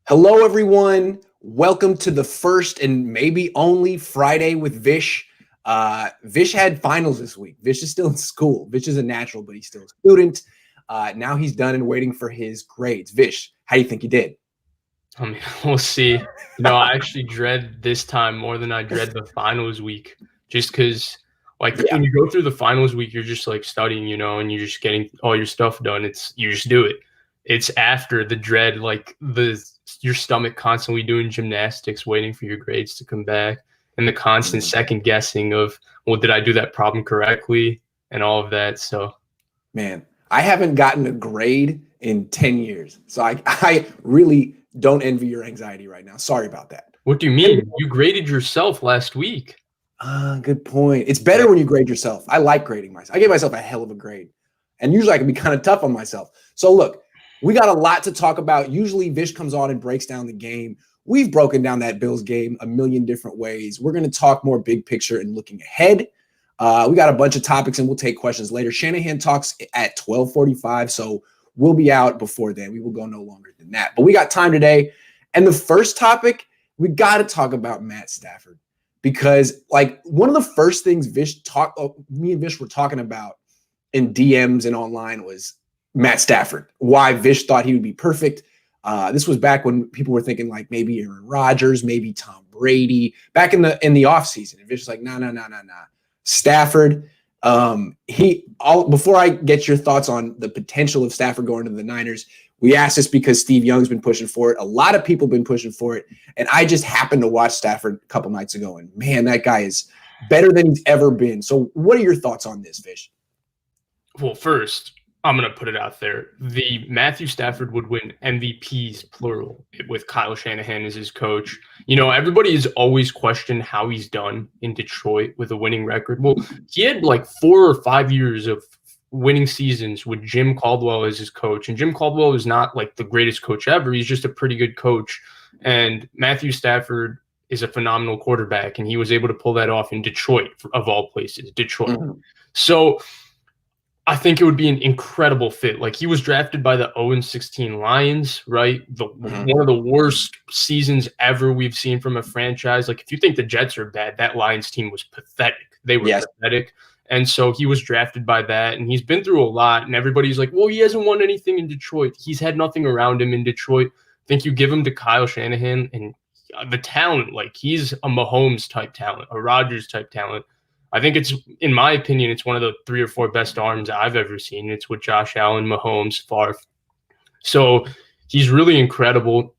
Hello, everyone. Welcome to the first and maybe only Friday with Vish. Vish had finals this week. Vish is still in school. Vish is a natural, but he's still a student. Now he's done and waiting for his grades. Vish, how do you think he did? I mean, we'll see. I actually dread this time more than I dread the finals week, just because, when you go through the finals week, you're just like studying, and you're just getting all your stuff done. You just do it. It's after the dread, your stomach constantly doing gymnastics, waiting for your grades to come back, and the constant second guessing of, well, did I do that problem correctly, and all of that. So, man, I haven't gotten a grade in 10 years, so I really don't envy your anxiety right now. Sorry about that. What do you mean? You graded yourself last week. Good point. It's better when you grade yourself. I like grading myself. I give myself a hell of a grade. And usually I can be kind of tough on myself. So look, we got a lot to talk about. Usually Vish comes on and breaks down the game. We've broken down that Bills game a million different ways. We're going to talk more big picture and looking ahead. We got a bunch of topics and we'll take questions later. Shanahan talks at 12:45, so we'll be out before then. We will go no longer than that. But we got time today. And the first topic, we got to talk about Matt Stafford. Because one of the first things me and Vish were talking about in DMs and online was Matt Stafford. Why Vish thought he would be perfect. This was back when people were thinking maybe Aaron Rodgers, maybe Tom Brady, back in the offseason. And Vish was like, nah. Stafford. Before I get your thoughts on the potential of Stafford going to the Niners, we asked this because Steve Young's been pushing for it. A lot of people have been pushing for it. And I just happened to watch Stafford a couple nights ago. And man, that guy is better than he's ever been. So what are your thoughts on this, Vish? Well, first, I'm going to put it out there. The Matthew Stafford would win MVPs, plural, with Kyle Shanahan as his coach. Everybody has always questioned how he's done in Detroit with a winning record. Well, he had 4 or 5 years of winning seasons with Jim Caldwell as his coach. And Jim Caldwell is not the greatest coach ever. He's just a pretty good coach. And Matthew Stafford is a phenomenal quarterback. And he was able to pull that off in Detroit, of all places, Detroit. Mm-hmm. So I think it would be an incredible fit. He was drafted by the 0-16 Lions, right? One of the worst seasons ever we've seen from a franchise. If you think the Jets are bad, that Lions team was pathetic. They were pathetic. And so he was drafted by that, and he's been through a lot, and everybody's like, well, he hasn't won anything in Detroit. He's had nothing around him in Detroit. I think you give him to Kyle Shanahan, and the talent, he's a Mahomes-type talent, a Rodgers-type talent. I think in my opinion, it's one of the 3 or 4 best arms I've ever seen. It's with Josh Allen, Mahomes, Favre. So he's really incredible.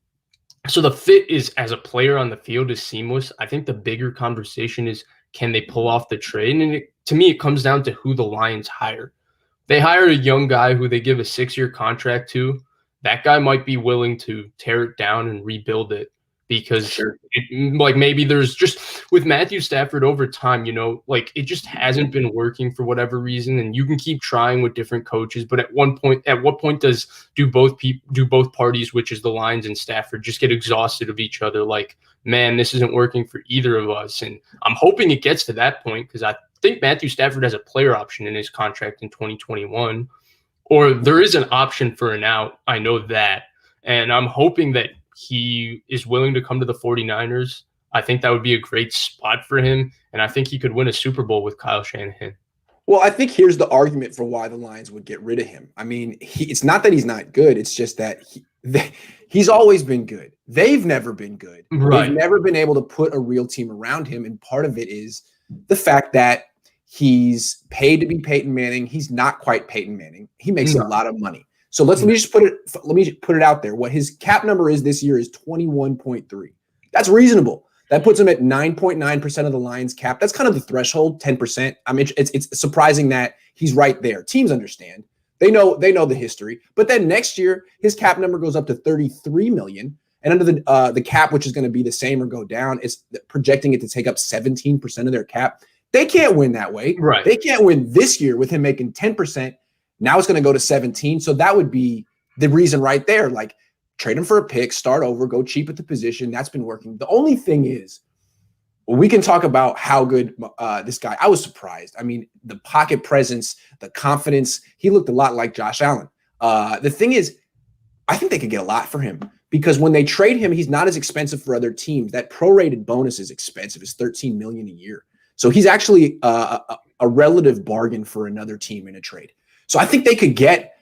So the fit is, as a player on the field, is seamless. I think the bigger conversation is, can they pull off the trade? And to me, it comes down to who the Lions hire. They hire a young guy who they give a 6-year contract to. That guy might be willing to tear it down and rebuild it, because maybe there's just with Matthew Stafford over time, it just hasn't been working for whatever reason. And you can keep trying with different coaches, but at what point do both parties, which is the Lions and Stafford, just get exhausted of each other? Man, this isn't working for either of us. And I'm hoping it gets to that point, because I think Matthew Stafford has a player option in his contract in 2021, or there is an option for an out. I know that. And I'm hoping that he is willing to come to the 49ers. I think that would be a great spot for him. And I think he could win a Super Bowl with Kyle Shanahan. Well, I think here's the argument for why the Lions would get rid of him. I mean, it's not that he's not good. It's just that he's always been good. They've never been good. Right. They've never been able to put a real team around him. And part of it is the fact that he's paid to be Peyton Manning. He's not quite Peyton Manning. He makes a lot of money. So let me put it out there. What his cap number is this year is 21.3. That's reasonable. That puts him at 9.9% of the Lions cap. That's kind of the threshold, 10%. I mean, it's surprising that he's right there. Teams understand. They know the history. But then next year, his cap number goes up to $33 million. And under the cap, which is going to be the same or go down, is projecting it to take up 17% of their cap. They can't win that way. Right. They can't win this year with him making 10%. Now it's going to go to 17. So that would be the reason right there. Trade him for a pick, start over, go cheap at the position. That's been working. The only thing is, we can talk about how good this guy. I was surprised. I mean, the pocket presence, the confidence. He looked a lot like Josh Allen. The thing is, I think they could get a lot for him because when they trade him, he's not as expensive for other teams. That prorated bonus is expensive. It's $13 million a year. So he's actually a relative bargain for another team in a trade. So I think they could get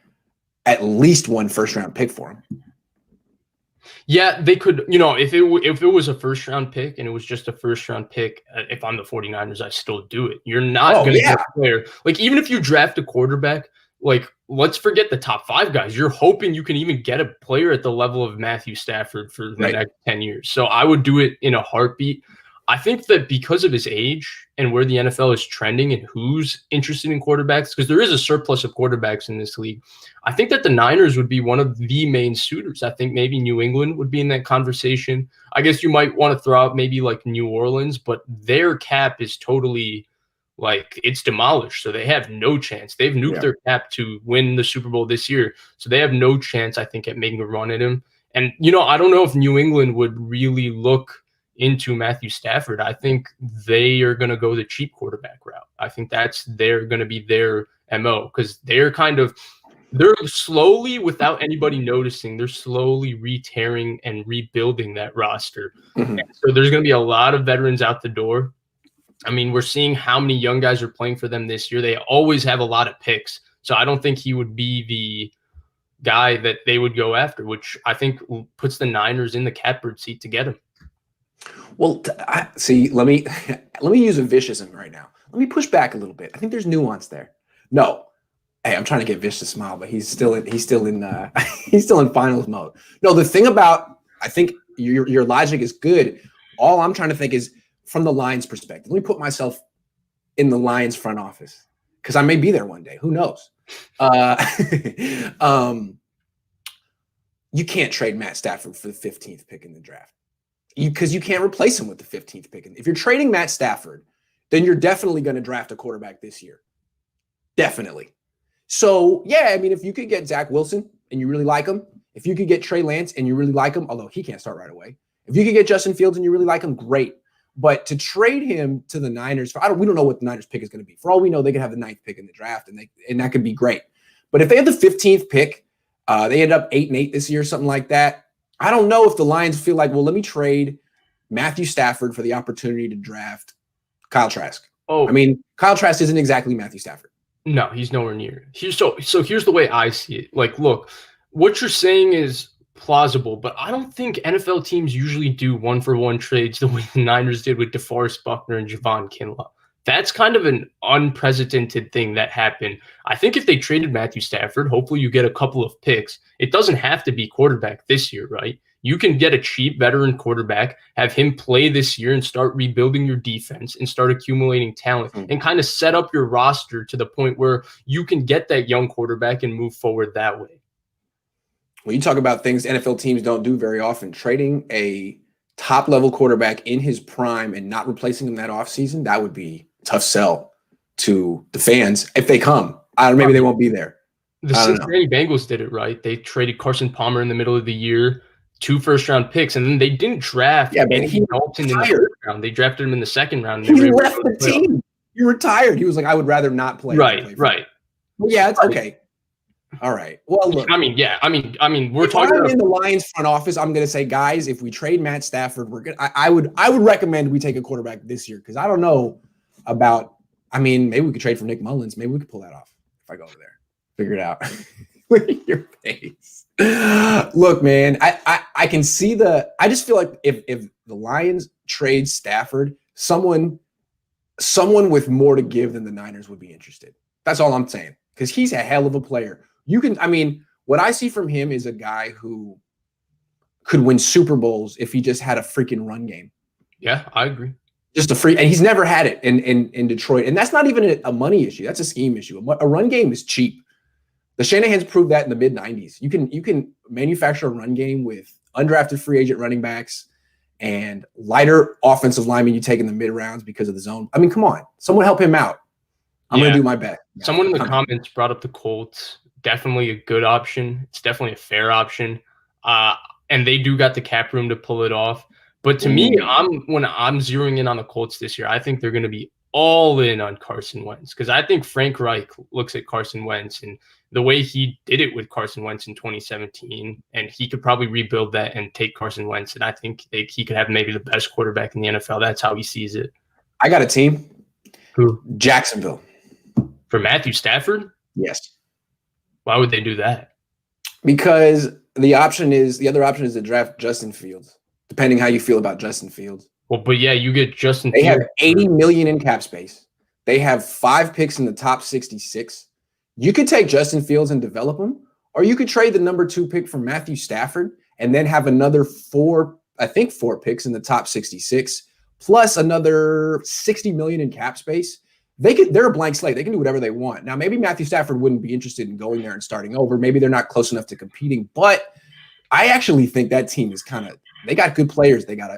at least one first-round pick for him. Yeah, they could, if it was a first-round pick and it was just a first-round pick, if I'm the 49ers, I still do it. You're not going to get a player. Like, even if you draft a quarterback, like, let's forget the top 5 guys. You're hoping you can even get a player at the level of Matthew Stafford for the next 10 years. So I would do it in a heartbeat. I think that because of his age and where the NFL is trending and who's interested in quarterbacks, because there is a surplus of quarterbacks in this league, I think that the Niners would be one of the main suitors. I think maybe New England would be in that conversation. I guess you might want to throw out maybe like New Orleans, but their cap is totally like it's demolished. So they have no chance. They've nuked their cap to win the Super Bowl this year. So they have no chance, I think, at making a run at him. And, I don't know if New England would really look into Matthew Stafford. I think they are going to go the cheap quarterback route. I think they're going to be their MO because they're slowly, without anybody noticing, they're slowly re-tearing and rebuilding that roster. Mm-hmm. So there's going to be a lot of veterans out the door. I mean, we're seeing how many young guys are playing for them this year. They always have a lot of picks. So I don't think he would be the guy that they would go after, which I think puts the Niners in the catbird seat to get him. Well, see, let me use a Vishism right now. Let me push back a little bit. I think there's nuance there. No, hey, I'm trying to get Vish to smile, but he's still in finals mode. No, the thing about, I think your logic is good. All I'm trying to think is from the Lions' perspective. Let me put myself in the Lions front office because I may be there one day. Who knows? You can't trade Matt Stafford for the 15th pick in the draft. Because you can't replace him with the 15th pick. If you're trading Matt Stafford, then you're definitely going to draft a quarterback this year. Definitely. So, yeah, I mean, if you could get Zach Wilson and you really like him, if you could get Trey Lance and you really like him, although he can't start right away, if you could get Justin Fields and you really like him, great. But to trade him to the Niners, we don't know what the Niners pick is going to be. For all we know, they could have the 9th pick in the draft, and that could be great. But if they have the 15th pick, they end up 8-8 this year, something like that. I don't know if the Lions feel like, well, let me trade Matthew Stafford for the opportunity to draft Kyle Trask. Oh, I mean, Kyle Trask isn't exactly Matthew Stafford. No, he's nowhere near. So here's the way I see it. Like, look, what you're saying is plausible, but I don't think NFL teams usually do 1-for-1 trades the way the Niners did with DeForest Buckner and Javon Kinlaw. That's kind of an unprecedented thing that happened. I think if they traded Matthew Stafford, hopefully you get a couple of picks. It doesn't have to be quarterback this year, right? You can get a cheap veteran quarterback, have him play this year and start rebuilding your defense and start accumulating talent and kind of set up your roster to the point where you can get that young quarterback and move forward that way. When you talk about things NFL teams don't do very often, trading a top-level quarterback in his prime and not replacing him that offseason, that would be tough sell to the fans if they come. Maybe they won't be there. The Cincinnati Bengals did it right. They traded Carson Palmer in the middle of the year, 2 first-round picks, and then they didn't draft. Yeah, man, he Dalton in the first round. They drafted him in the second round. He left the team. He retired. He was like, I would rather not play. Right. Well, yeah, it's okay. All right. Well, look. I mean, we're if talking I'm in the Lions front office, I'm going to say, guys, if we trade Matt Stafford, I would recommend we take a quarterback this year because I don't know about. I mean, maybe we could trade for Nick Mullins. Maybe we could pull that off if I go over there. Figure it out. Look at your face. Look, man, I can see I just feel like if the Lions trade Stafford, someone with more to give than the Niners would be interested. That's all I'm saying because he's a hell of a player. What I see from him is a guy who could win Super Bowls if he just had a freaking run game. Yeah, I agree. Just and he's never had it in Detroit. And that's not even a money issue. That's a scheme issue. A run game is cheap. The Shanahans proved that in the mid-90s. You can manufacture a run game with undrafted free agent running backs and lighter offensive linemen you take in the mid-rounds because of the zone. I mean, come on. Someone help him out. I'm going to do my best. Someone in the comments brought up the Colts. Definitely a good option. It's definitely a fair option. And they do got the cap room to pull it off. But to me, when I'm zeroing in on the Colts this year, I think they're going to be all in on Carson Wentz because I think Frank Reich looks at Carson Wentz and the way he did it with Carson Wentz in 2017, and he could probably rebuild that and take Carson Wentz. And I think he could have maybe the best quarterback in the NFL. That's how he sees it. I got a team. Who? Jacksonville. For Matthew Stafford? Yes. Why would they do that? Because the other option is to draft Justin Fields, depending how you feel about Justin Fields. Well, but yeah, you get Justin They Fields. have $80 million in cap space. They have 5 picks in the top 66. You could take Justin Fields and develop him, or you could trade the number 2 pick for Matthew Stafford and then have another 4 picks in the top 66, plus another $60 million in cap space. They're a blank slate. They can do whatever they want. Now, maybe Matthew Stafford wouldn't be interested in going there and starting over. Maybe they're not close enough to competing, but I actually think that team is they got good players. They got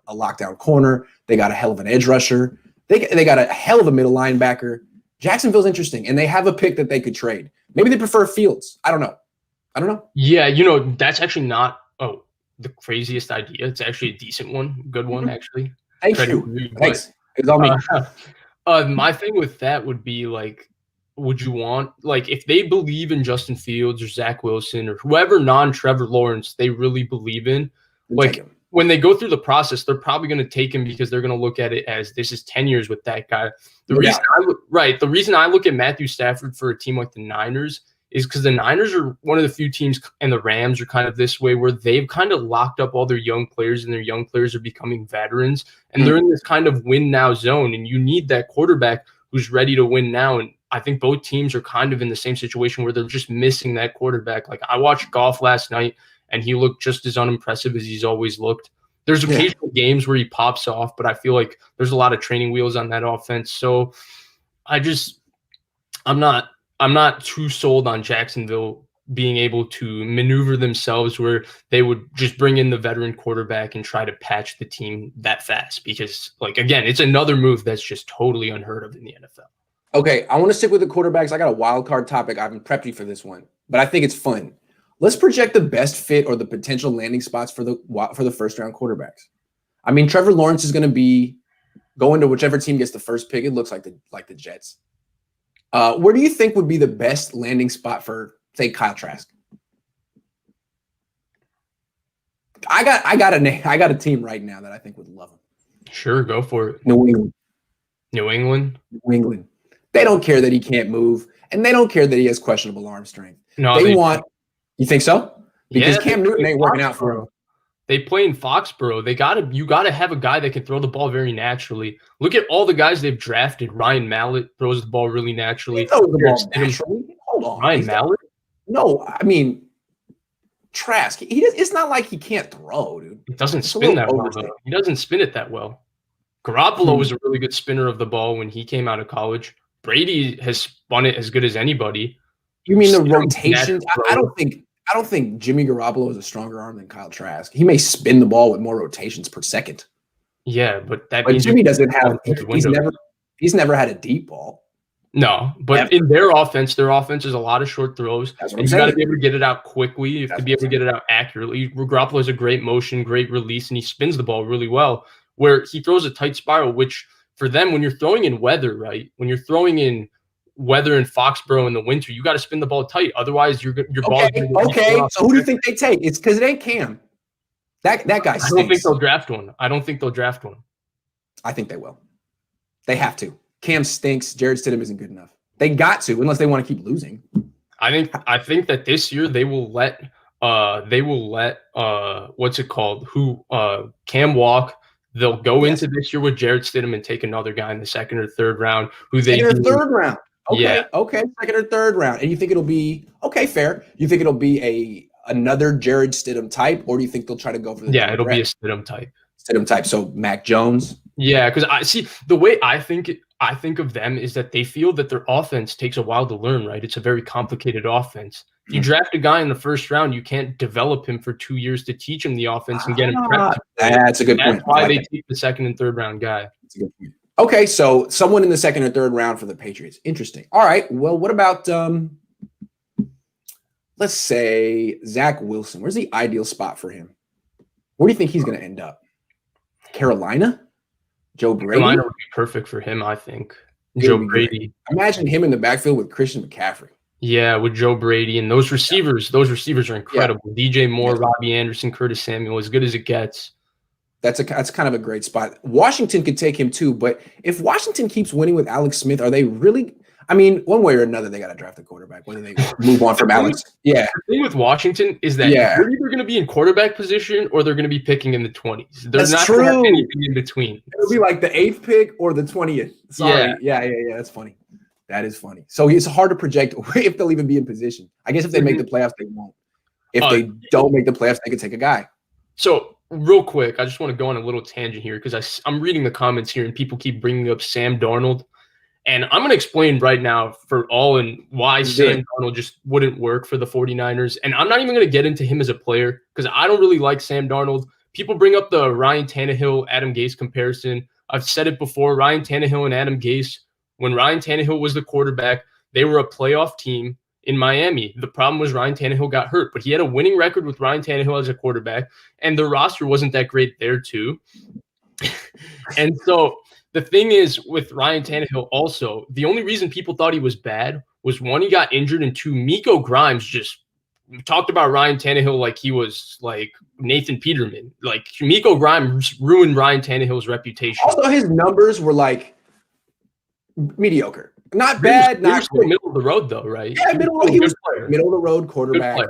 a lockdown corner. They got a hell of an edge rusher. They got a hell of a middle linebacker. Jacksonville's interesting, and they have a pick that they could trade. Maybe they prefer Fields. I don't know. Yeah, that's actually not the craziest idea. It's actually a decent one, good one, actually. Thank you. Thanks. It's all me. My thing with that would be would you want if they believe in Justin Fields or Zach Wilson or whoever non-Trevor Lawrence they really believe in, when they go through the process, they're probably going to take him because they're going to look at it as this is 10 years with that guy. The reason I look at Matthew Stafford for a team like the Niners is because the Niners are one of the few teams, and the Rams are kind of this way, where they've kind of locked up all their young players, and their young players are becoming veterans, and they're in this kind of win now zone, and you need that quarterback who's ready to win now. And I think both teams are kind of in the same situation where they're just missing that quarterback. I watched Goff last night, and he looked just as unimpressive as he's always looked. There's occasional games where he pops off, but I feel like there's a lot of training wheels on that offense. So I'm not too sold on Jacksonville being able to maneuver themselves where they would just bring in the veteran quarterback and try to patch the team that fast. Because, again, it's another move that's just totally unheard of in the NFL. Okay, I want to stick with the quarterbacks. I got a wild card topic. I haven't prepped you for this one, but I think it's fun. Let's project the best fit or the potential landing spots for the first-round quarterbacks. I mean, Trevor Lawrence is going to be going to whichever team gets the first pick. It looks like the Jets. Where do you think would be the best landing spot for, say, Kyle Trask? I got a team right now that I think would love him. Sure, go for it. New England. New England. They don't care that he can't move, and they don't care that he has questionable arm strength. No, they want. You think so? Because Cam Newton ain't working out for him. They play in Foxborough. You gotta have a guy that can throw the ball very naturally. Look at all the guys they've drafted. Ryan Mallett throws the ball really naturally. He throws the ball naturally. Hold on, Ryan Mallett? No, I mean Trask. It's not like he can't throw, dude. It doesn't spin that well, though. He doesn't spin it that well. Garoppolo was a really good spinner of the ball when he came out of college. Brady has spun it as good as anybody. You mean the rotations? I don't think Jimmy Garoppolo has a stronger arm than Kyle Trask. He may spin the ball with more rotations per second. Yeah, but that means Jimmy doesn't have. He's never had a deep ball. No, but in their offense is a lot of short throws. You got to be able to get it out quickly. You have to be able to get it out accurately. Garoppolo has a great motion, great release, and he spins the ball really well. Where he throws a tight spiral, which for them, when you're throwing in weather, right? When you're throwing in weather in Foxborough in the winter, you got to spin the ball tight. Otherwise, your ball. Okay. So who do you think they take? It's because it ain't Cam. That guy stinks. I don't think they'll draft one. I think they will. They have to. Cam stinks. Jared Stidham isn't good enough. They got to, unless they want to keep losing. I think that this year they will let what's it called? Cam walk. They'll go into this year with Jared Stidham and take another guy in the second or third round. Third round. Okay. Second or third round. And you think it'll be fair. You think it'll be another Jared Stidham type, or do you think they'll try to go for the it'll be a Stidham type. So Mac Jones. Yeah, because I see the way I think of them is that they feel that their offense takes a while to learn, right? It's a very complicated offense. If you draft a guy in the first round, you can't develop him for 2 years to teach him the offense and get him prepped. That's a good point. That's why they take the second and third round guy. That's a good point. Okay, so someone in the second or third round for the Patriots. Interesting. All right. Well, what about let's say Zach Wilson? Where's the ideal spot for him? Where do you think he's going to end up? Carolina? Joe Brady? Carolina would be perfect for him, I think. Joe Brady. Imagine him in the backfield with Christian McCaffrey. Yeah, with Joe Brady and those receivers are incredible. DJ Moore, Yeah. Robbie Anderson, Curtis Samuel, as good as it gets. That's kind of a great spot. Washington could take him too, but if Washington keeps winning with Alex Smith, are they really? I mean, one way or another, they got to draft a quarterback. Whether they move on from Alex, yeah. The thing with Washington is that they're either going to be in quarterback position or they're going to be picking in the 20s. They're not going to have anything in between. It'll be like the 8th pick or the 20th. Sorry, yeah. That's funny. That is funny. So it's hard to project if they'll even be in position. I guess if they make the playoffs, they won't. If they don't make the playoffs, they could take a guy. So real quick, I just want to go on a little tangent here because I'm reading the comments here and people keep bringing up Sam Darnold. And I'm going to explain right now for all and why Sam Darnold just wouldn't work for the 49ers. And I'm not even going to get into him as a player because I don't really like Sam Darnold. People bring up the Ryan Tannehill, Adam Gase comparison. I've said it before, Ryan Tannehill and Adam Gase, when Ryan Tannehill was the quarterback, they were a playoff team in Miami. The problem was Ryan Tannehill got hurt, but he had a winning record with Ryan Tannehill as a quarterback, and the roster wasn't that great there too. And so the thing is with Ryan Tannehill also, the only reason people thought he was bad was one, he got injured, and two, Miko Grimes just talked about Ryan Tannehill like he was like Nathan Peterman. Like Miko Grimes ruined Ryan Tannehill's reputation. Also, his numbers were like mediocre. Not bad, not still middle of the road though, right? Yeah, middle of the road quarterback.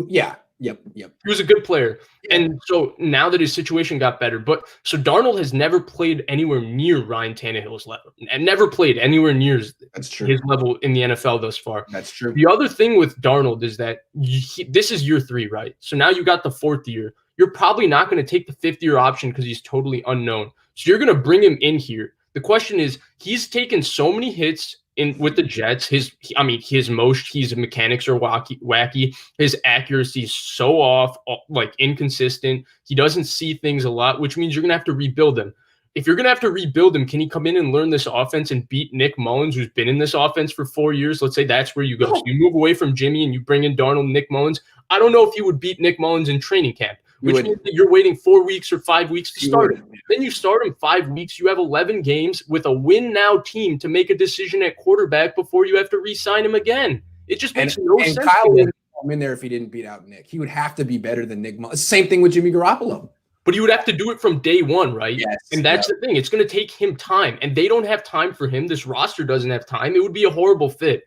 Yeah. Yep. He was a good player. And so now that his situation got better, but so Darnold has never played anywhere near Ryan Tannehill's level and never played anywhere near his level in the NFL thus far. That's true. The other thing with Darnold is that this is year 3, right? So now you got the 4th year. You're probably not going to take the 5th year option because he's totally unknown. So you're going to bring him in here. The question is, he's taken so many hits with the Jets. His mechanics are wacky. His accuracy is so off, like inconsistent. He doesn't see things a lot, which means you're going to have to rebuild him. If you're going to have to rebuild him, can he come in and learn this offense and beat Nick Mullins, who's been in this offense for 4 years? Let's say that's where you go. So you move away from Jimmy and you bring in Darnold and Nick Mullins. I don't know if he would beat Nick Mullins in training camp, which means that you're waiting 4 weeks or 5 weeks to start him. Then you start him 5 weeks. You have 11 games with a win-now team to make a decision at quarterback before you have to re-sign him again. It just makes no sense. And Kyle wouldn't come in there if he didn't beat out Nick. He would have to be better than Nick Mullins. Same thing with Jimmy Garoppolo. But he would have to do it from day one, right? Yes. And that's the thing. It's going to take him time. And they don't have time for him. This roster doesn't have time. It would be a horrible fit.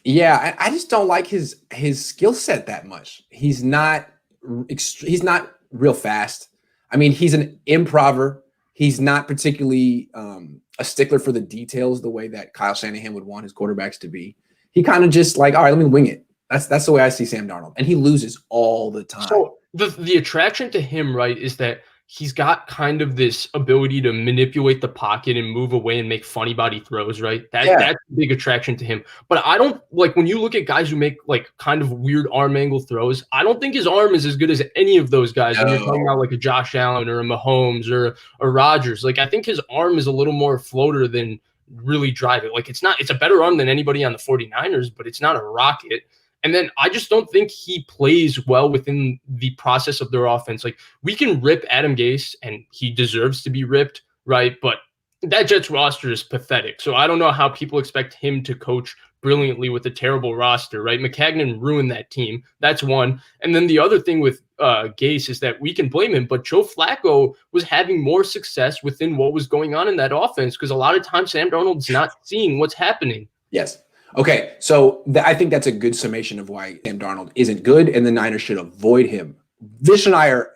Yeah, I just don't like his skill set that much. He's not real fast. I mean, he's an improver. He's not particularly a stickler for the details the way that Kyle Shanahan would want his quarterbacks to be. He kind of just like, all right, let me wing it. That's the way I see Sam Darnold. And he loses all the time. So the attraction to him, right, is that he's got kind of this ability to manipulate the pocket and move away and make funny body throws, right? That's a big attraction to him. But I don't like when you look at guys who make like kind of weird arm angle throws, I don't think his arm is as good as any of those guys. When you're talking about like a Josh Allen or a Mahomes or a Rodgers. Like I think his arm is a little more floater than really drive it. Like it's a better arm than anybody on the 49ers, but it's not a rocket. And then I just don't think he plays well within the process of their offense. Like we can rip Adam Gase and he deserves to be ripped, right? But that Jets roster is pathetic. So I don't know how people expect him to coach brilliantly with a terrible roster, right? McCagnon ruined that team. That's one. And then the other thing with Gase is that we can blame him, but Joe Flacco was having more success within what was going on in that offense because a lot of times Sam Darnold's not seeing what's happening. Yes. Okay, so I think that's a good summation of why Sam Darnold isn't good, and the Niners should avoid him. Vish and I are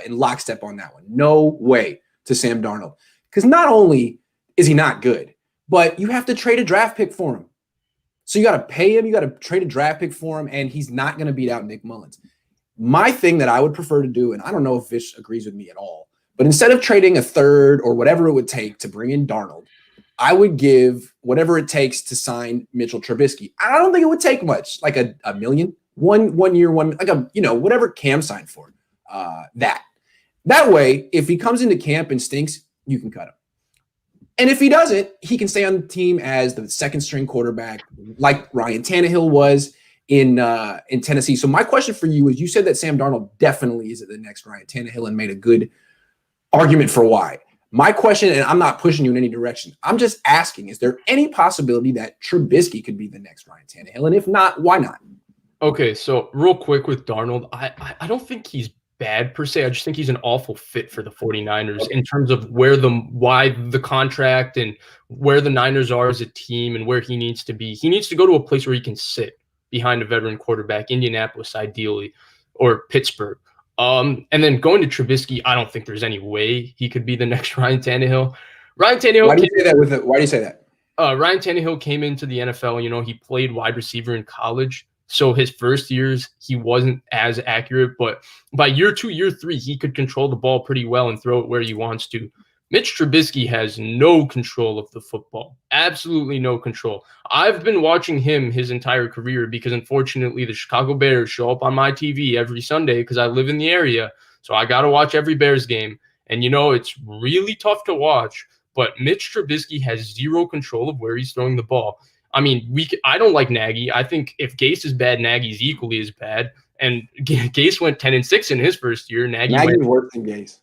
in lockstep on that one. No way to Sam Darnold. Because not only is he not good, but you have to trade a draft pick for him. So you got to pay him, you got to trade a draft pick for him, and he's not going to beat out Nick Mullins. My thing that I would prefer to do, and I don't know if Vish agrees with me at all, but instead of trading a third or whatever it would take to bring in Darnold, I would give whatever it takes to sign Mitchell Trubisky. I don't think it would take much, like a million, one year, like whatever Cam signed for. That way, if he comes into camp and stinks, you can cut him. And if he doesn't, he can stay on the team as the second string quarterback, like Ryan Tannehill was in Tennessee. So my question for you is: you said that Sam Darnold definitely is the next Ryan Tannehill and made a good argument for why. My question, and I'm not pushing you in any direction, I'm just asking, is there any possibility that Trubisky could be the next Ryan Tannehill? And if not, why not? Okay, so real quick with Darnold, I don't think he's bad per se. I just think he's an awful fit for the 49ers in terms of why the contract and where the Niners are as a team and where he needs to be. He needs to go to a place where he can sit behind a veteran quarterback, Indianapolis ideally, or Pittsburgh. And then going to Trubisky, I don't think there's any way he could be the next Ryan Tannehill. Ryan Tannehill. Why do you say that? Why do you say that? Ryan Tannehill came into the NFL. You know, he played wide receiver in college. So his first years, he wasn't as accurate, but by year 2, year 3, he could control the ball pretty well and throw it where he wants to. Mitch Trubisky has no control of the football, absolutely no control. I've been watching him his entire career because unfortunately the Chicago Bears show up on my TV every Sunday because I live in the area. So I got to watch every Bears game. And, you know, it's really tough to watch, but Mitch Trubisky has zero control of where he's throwing the ball. I mean, I don't like Nagy. I think if Gase is bad, Nagy's equally as bad. And Gase went 10-6 in his first year. Nagy's worse than Gase.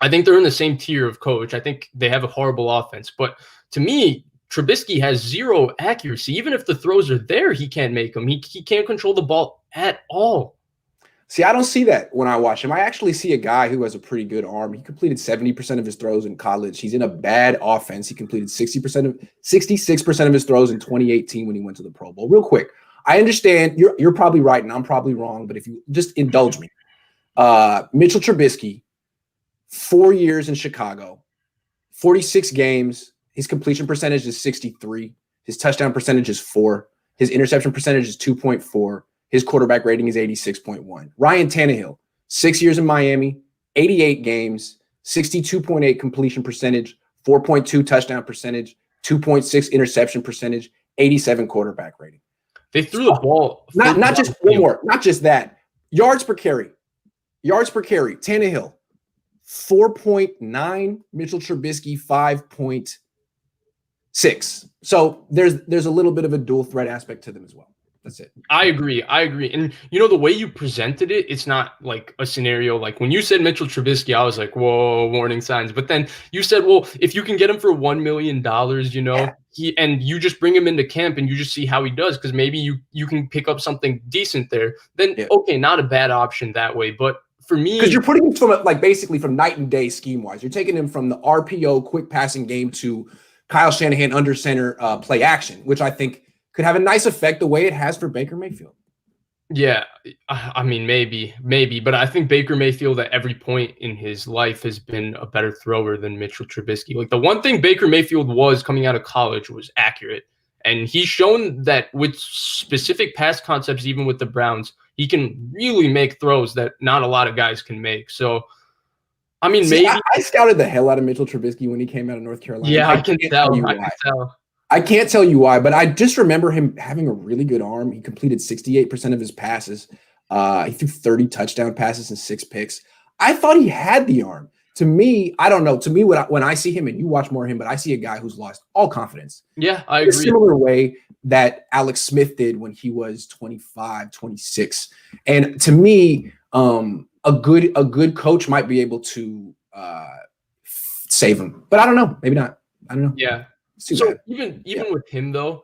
I think they're in the same tier of coach. I think they have a horrible offense. But to me, Trubisky has zero accuracy. Even if the throws are there, he can't make them. He can't control the ball at all. See, I don't see that when I watch him. I actually see a guy who has a pretty good arm. He completed 70% of his throws in college. He's in a bad offense. He completed 66% of his throws in 2018 when he went to the Pro Bowl. Real quick, I understand you're probably right and I'm probably wrong, but if you just indulge me. Mitchell Trubisky, 4 years in Chicago, 46 games. His completion percentage is 63. His touchdown percentage is 4. His interception percentage is 2.4. His quarterback rating is 86.1. Ryan Tannehill, 6 years in Miami, 88 games, 62.8 completion percentage, 4.2 touchdown percentage, 2.6 interception percentage, 87 quarterback rating. They threw the ball. Not just one more, not just that. Yards per carry. Tannehill, 4.9. Mitchell Trubisky, 5.6. So there's a little bit of a dual threat aspect to them as well. That's it. I agree. And, you know, the way you presented it, it's not like a scenario. Like when you said Mitchell Trubisky, I was like, whoa, warning signs. But then you said, well, if you can get him for $1 million, you know, and you just bring him into camp and you just see how he does, because maybe you can pick up something decent there, then, okay, not a bad option that way. But for me, because you're putting him from basically from night and day scheme wise, you're taking him from the RPO quick passing game to Kyle Shanahan under center play action, which I think could have a nice effect the way it has for Baker Mayfield. Yeah, I mean, maybe, but I think Baker Mayfield at every point in his life has been a better thrower than Mitchell Trubisky. Like the one thing Baker Mayfield was coming out of college was accurate. And he's shown that with specific pass concepts, even with the Browns, he can really make throws that not a lot of guys can make. So, I mean, maybe I scouted the hell out of Mitchell Trubisky when he came out of North Carolina. Yeah, I can tell. I can't tell you why, but I just remember him having a really good arm. He completed 68% of his passes. He threw 30 touchdown passes and 6 picks. I thought he had the arm. To me, I don't know. To me, when I see him, and you watch more of him, but I see a guy who's lost all confidence. Yeah, I agree. A similar way that Alex Smith did when he was 25, 26. And to me, a good coach might be able to save him. But I don't know. Maybe not. I don't know. Yeah. So even with him, though,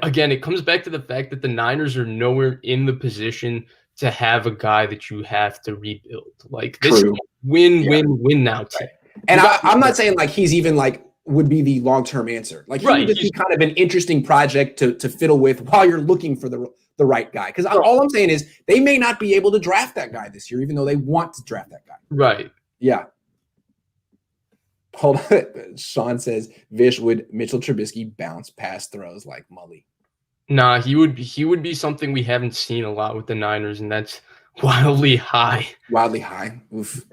again, it comes back to the fact that the Niners are nowhere in the position to have a guy that you have to rebuild. Like this is win now team. And I'm not saying like he's even like would be the long-term answer. Like he would just be kind of an interesting project to fiddle with while you're looking for the right guy. Because all I'm saying is they may not be able to draft that guy this year, even though they want to draft that guy. Right. Yeah. Hold on. Sean says, Vish, would Mitchell Trubisky bounce pass throws like Mully? Nah, he would be something we haven't seen a lot with the Niners, and that's wildly high. Wildly high. Oof.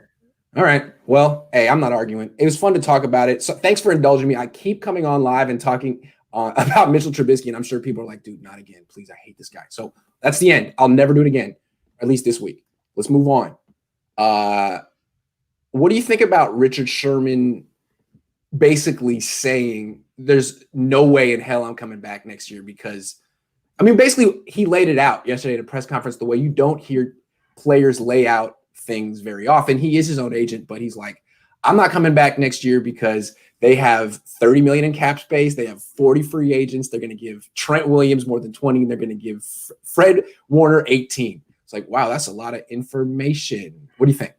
All right. Well, hey, I'm not arguing. It was fun to talk about it. So thanks for indulging me. I keep coming on live and talking about Mitchell Trubisky, and I'm sure people are like, dude, not again. Please, I hate this guy. So that's the end. I'll never do it again, at least this week. Let's move on. What do you think about Richard Sherman basically saying there's no way in hell I'm coming back next year? Because, I mean, basically he laid it out yesterday at a press conference the way you don't hear players lay out things very often. He is his own agent, but he's like, I'm not coming back next year because they have 30 million in cap space. They have 40 free agents. They're going to give Trent Williams more than 20, and they're going to give Fred Warner 18. It's like, wow, that's a lot of information. What do you think?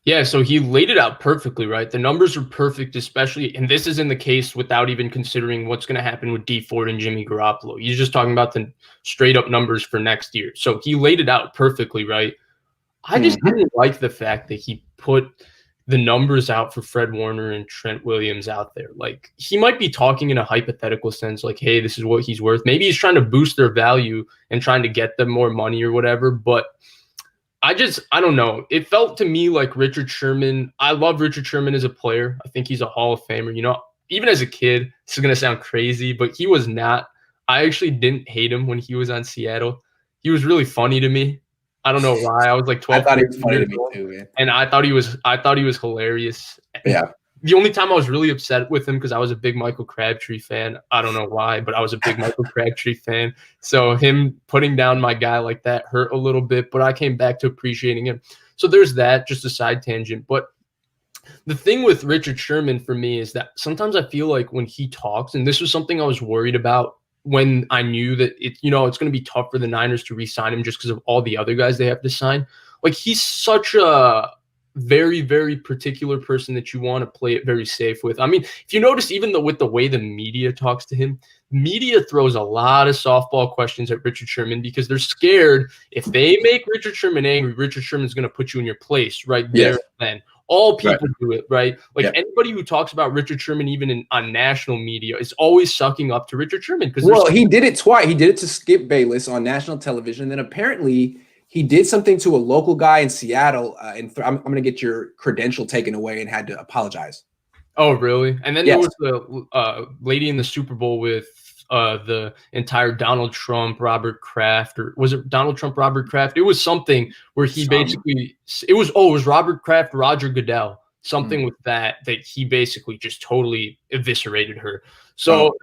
Yeah, so he laid it out perfectly, right? The numbers are perfect, especially, and this isn't the case without even considering what's going to happen with D Ford and Jimmy Garoppolo. He's just talking about the straight up numbers for next year. So he laid it out perfectly, right? I just didn't like the fact that he put the numbers out for Fred Warner and Trent Williams out there. Like, he might be talking in a hypothetical sense, like, hey, this is what he's worth. Maybe he's trying to boost their value and trying to get them more money or whatever, but I don't know. It felt to me like Richard Sherman. I love Richard Sherman as a player. I think he's a Hall of Famer. You know, even as a kid, this is going to sound crazy, but he was not. I actually didn't hate him when he was on Seattle. He was really funny to me. I don't know why. I was like 12. I thought he was funny to me too, man. And I thought he was hilarious. Yeah. The only time I was really upset with him because I was a big Michael Crabtree fan. I don't know why, but I was a big Michael Crabtree fan. So him putting down my guy like that hurt a little bit, but I came back to appreciating him. So there's that, just a side tangent. But the thing with Richard Sherman for me is that sometimes I feel like when he talks, and this was something I was worried about when I knew that it's going to be tough for the Niners to re-sign him just because of all the other guys they have to sign. Like, he's such a very, very particular person that you want to play it very safe with. I mean, if you notice, even with the way the media talks to him, media throws a lot of softball questions at Richard Sherman because they're scared if they make Richard Sherman angry, Richard Sherman's going to put you in your place right there. Then all people do it, right? Like anybody who talks about Richard Sherman, even on national media, is always sucking up to Richard Sherman. Well, he did it twice. He did it to Skip Bayless on national television. Then apparently he did something to a local guy in Seattle, and I'm going to get your credential taken away, and had to apologize. Oh, really? And then there was the lady in the Super Bowl with the entire Donald Trump, Robert Kraft, or was it Donald Trump, Robert Kraft? It was something where he it was Robert Kraft, Roger Goodell, something with that he basically just totally eviscerated her. So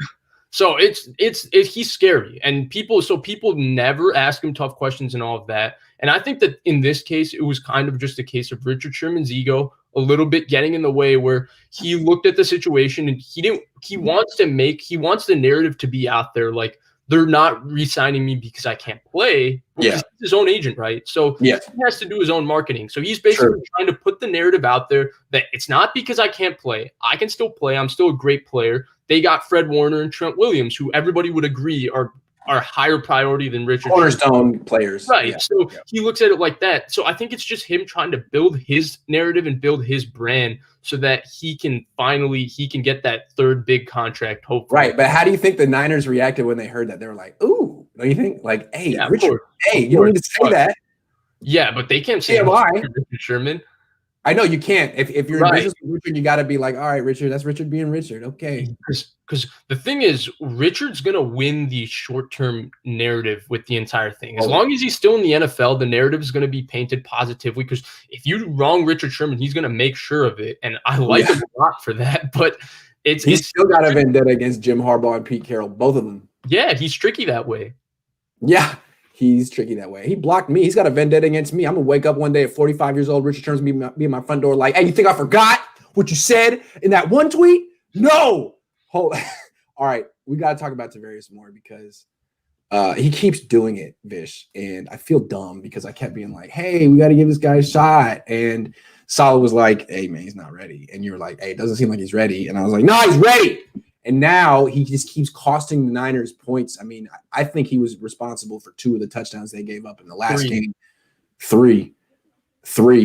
he's scary, and people never ask him tough questions and all of that. And I think that in this case, it was kind of just a case of Richard Sherman's ego a little bit getting in the way, where he looked at the situation and he wants the narrative to be out there. Like, they're not re-signing me because I can't play. He's his own agent, right? So he has to do his own marketing. So he's basically trying to put the narrative out there that it's not because I can't play. I can still play. I'm still a great player. They got Fred Warner and Trent Williams, who everybody would agree are higher priority than Richard. Cornerstone players. Right. Yeah. So he looks at it like that. So I think it's just him trying to build his narrative and build his brand so that he can get that third big contract, hopefully. Right. But how do you think the Niners reacted when they heard that? They were like, ooh, don't you think? Like, hey, Richard, you don't need to say that. Yeah, but they can't say Richard Sherman. I know you can't. If you're in business with Richard, you got to be like, all right, Richard, that's Richard being Richard. Okay. Because the thing is, Richard's going to win the short-term narrative with the entire thing. As long as he's still in the NFL, the narrative is going to be painted positively, because if you wrong Richard Sherman, he's going to make sure of it. And I like him a lot for that. But he's still got a vendetta against Jim Harbaugh and Pete Carroll, both of them. Yeah, he's tricky that way. Yeah. He's tricky that way. He blocked me. He's got a vendetta against me. I'm going to wake up one day at 45 years old. Richard Sherman's be in my front door like, hey, you think I forgot what you said in that one tweet? No. All right. We got to talk about Tavarius more because he keeps doing it, Vish. And I feel dumb because I kept being like, hey, we got to give this guy a shot. And Saleh was like, hey, man, he's not ready. And you were like, hey, it doesn't seem like he's ready. And I was like, no, he's ready. And now he just keeps costing the Niners points. I mean, I think he was responsible for 2 of the touchdowns they gave up in the last game. 3.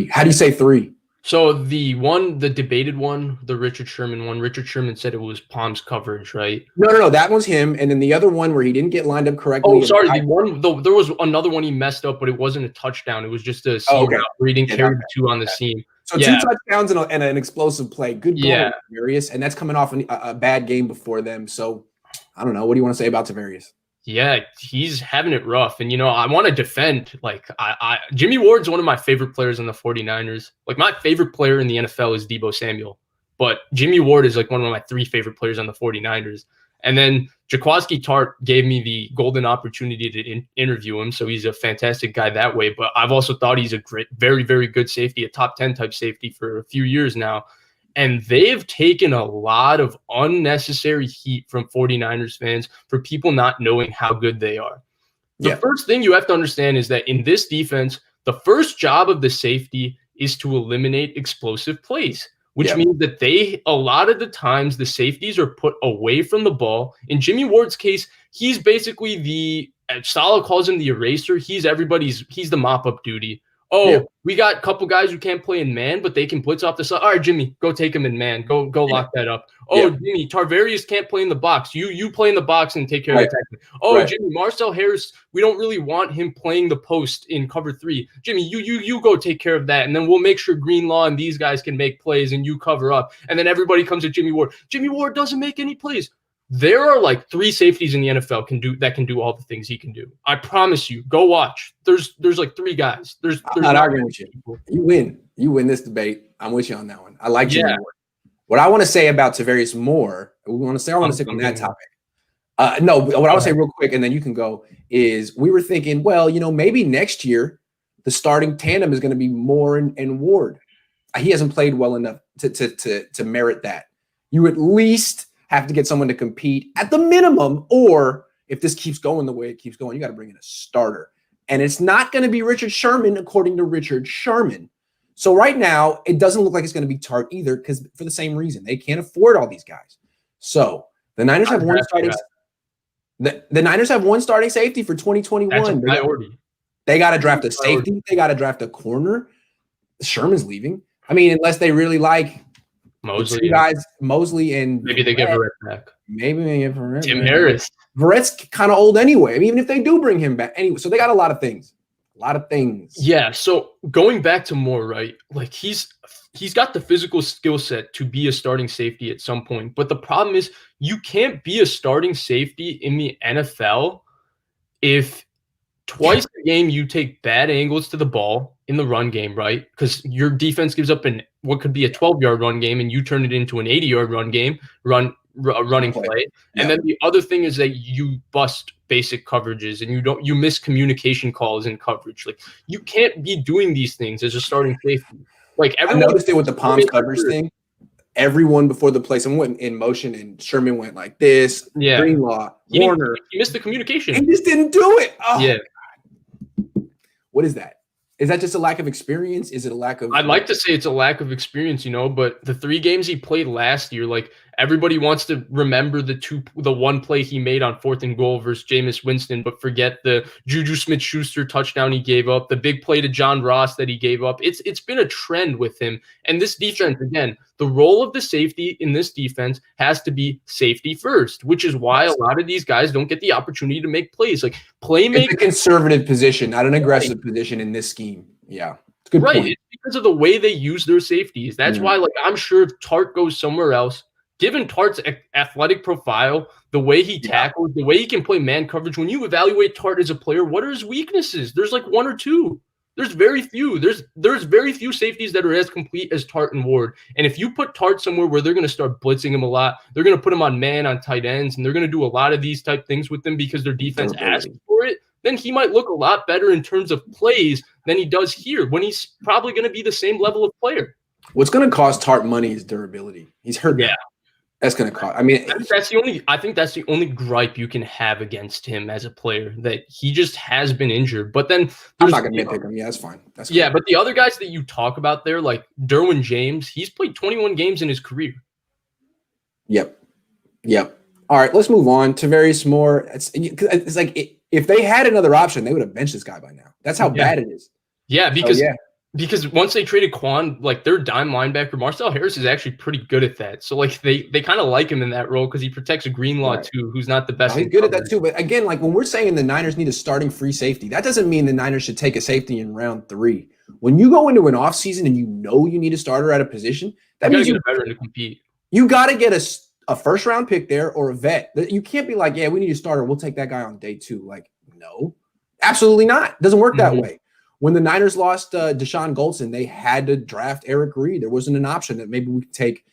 How do you say 3? So the debated one, the Richard Sherman one, Richard Sherman said it was Palms coverage, right? No. That was him. And then the other one where he didn't get lined up correctly. Oh, sorry. There was another one he messed up, but it wasn't a touchdown. It was just a seam route where he didn't carry the 2 on the seam. So 2 touchdowns and an explosive play. Good goal, Tavarius. And that's coming off a bad game before them. So I don't know. What do you want to say about Tavarius? Yeah, he's having it rough. And, I want to defend. Like, Jimmy Ward's one of my favorite players on the 49ers. Like, my favorite player in the NFL is Deebo Samuel. But Jimmy Ward is like one of my 3 favorite players on the 49ers. And then Jaquiski Tartt gave me the golden opportunity to interview him. So he's a fantastic guy that way. But I've also thought he's a great, very, very good safety, a top 10 type safety for a few years now. and they've taken a lot of unnecessary heat from 49ers fans for people not knowing how good they are. The first thing you have to understand is that in this defense, the first job of the safety is to eliminate explosive plays, which means that a lot of the times the safeties are put away from the ball. In Jimmy Ward's case, he's basically Saleh calls him the eraser. He's the mop-up duty. We got a couple guys who can't play in man, but they can blitz off the side. All right, Jimmy, go take him in man. Go lock that up. Jimmy, Tarvarius can't play in the box. You play in the box and take care of the Jimmy, Marcel Harris, we don't really want him playing the post in cover 3. Jimmy, you go take care of that, and then we'll make sure Greenlaw and these guys can make plays, and you cover up. And then everybody comes at Jimmy Ward. Jimmy Ward doesn't make any plays. There are like 3 safeties in the NFL that can do all the things he can do. I promise you. Go watch. There's like 3 guys. There's not arguing with you. You win. You win this debate. I'm with you on that one. I like Jimmy Ward. What I want to say about Tavarius Moore, I want to stick on that topic. No, what I want to say real quick, and then you can go, is we were thinking, well, maybe next year the starting tandem is going to be Moore and Ward. He hasn't played well enough to merit that. You at least have to get someone to compete at the minimum, or if this keeps going the way it keeps going, you got to bring in a starter. And it's not going to be Richard Sherman, according to Richard Sherman. So right now, it doesn't look like it's going to be Tart either, because for the same reason, they can't afford all these guys. So the Niners have one starting. The Niners have one starting safety for 2021. That's a priority. They got to draft a safety. They got to draft a corner. Sherman's leaving. I mean, unless they really like Mosley, 2 guys, Mosley and maybe they give Verrett back. Maybe they give Verrett. Tim Harris. Verrett's kind of old anyway. I mean, even if they do bring him back anyway, so they got a lot of things. Yeah. So going back to Moore, right? Like he's got the physical skill set to be a starting safety at some point. But the problem is you can't be a starting safety in the NFL if twice a game you take bad angles to the ball in the run game, right? Because your defense gives up what could be a 12-yard run game, and you turn it into an 80-yard run game, running play. And then the other thing is that you bust basic coverages and you miss communication calls in coverage. Like you can't be doing these things as a starting safety. Like I noticed it with the palms coverage thing. Everyone before the play, someone went in motion and Sherman went like this. Greenlaw, Warner. He missed the communication. He just didn't do it. Oh, yeah. What is that? Is that just a lack of experience? Is it a lack of? I'd like to say it's a lack of experience, but the 3 games he played last year, like everybody wants to remember the one play he made on 4th and goal versus Jameis Winston, but forget the Juju Smith-Schuster touchdown he gave up, the big play to John Ross that he gave up. It's been a trend with him. And this defense, again, the role of the safety in this defense has to be safety first, which is why a lot of these guys don't get the opportunity to make plays. Like playmaking. It's a conservative position, not an aggressive position in this scheme. Yeah. It's a good point. It's because of the way they use their safeties. That's why, like, I'm sure if Tart goes somewhere else, given Tart's athletic profile, the way he tackles, the way he can play man coverage, when you evaluate Tart as a player, what are his weaknesses? There's like 1 or 2. There's very few. There's very few safeties that are as complete as Tart and Ward. And if you put Tart somewhere where they're going to start blitzing him a lot, they're going to put him on man on tight ends, and they're going to do a lot of these type things with them because their defense asks for it, then he might look a lot better in terms of plays than he does here when he's probably going to be the same level of player. What's going to cost Tart money is durability. He's hurt. Yeah. That's going to cost. I mean, I think that's the only gripe you can have against him as a player, that he just has been injured. But then I'm not going to nitpick him. Yeah, that's fine. That's cool. But the other guys that you talk about there, like Derwin James, he's played 21 games in his career. Yep. All right, let's move on to Tavarius Moore. It's like if they had another option, they would have benched this guy by now. That's how bad it is. Yeah, because once they traded Cohn, like their dime linebacker, Marcel Harris is actually pretty good at that. So like they kind of like him in that role because he protects a Greenlaw too, who's not the best. He's good at that too. But again, like when we're saying the Niners need a starting free safety, that doesn't mean the Niners should take a safety in round 3. When you go into an offseason and you need a starter at a position, that means you better to compete. You got to get a first round pick there or a vet. You can't be like, yeah, we need a starter. We'll take that guy on day 2. Like, no, absolutely not. It doesn't work that way. When the Niners lost Deshaun Goldson, they had to draft Eric Reed. There wasn't an option that maybe we could take,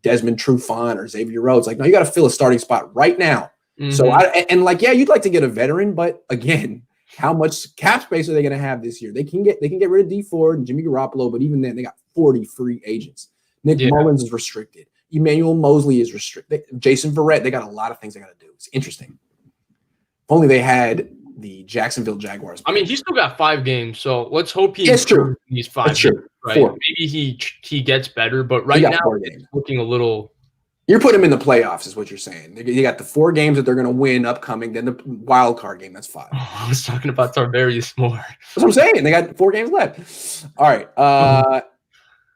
Desmond Trufant or Xavier Rhodes. Like, no, you got to fill a starting spot right now. So, you'd like to get a veteran, but again, how much cap space are they going to have this year? They can get rid of D Ford and Jimmy Garoppolo, but even then, they got 40 free agents. Nick Mullins is restricted. Emmanuel Mosley is restricted. Jason Verrett, they got a lot of things they got to do. It's interesting. If only they had the Jacksonville Jaguars. I mean, he's still got 5 games, so let's hope he improves these 5 games, right? 4. Maybe he gets better, but right now it's looking a little. You're putting him in the playoffs, is what you're saying. You got the 4 games that they're going to win upcoming, then the wild card game. That's 5. Oh, I was talking about Tarvarius Moore. That's what I'm saying. They got 4 games left. All right. I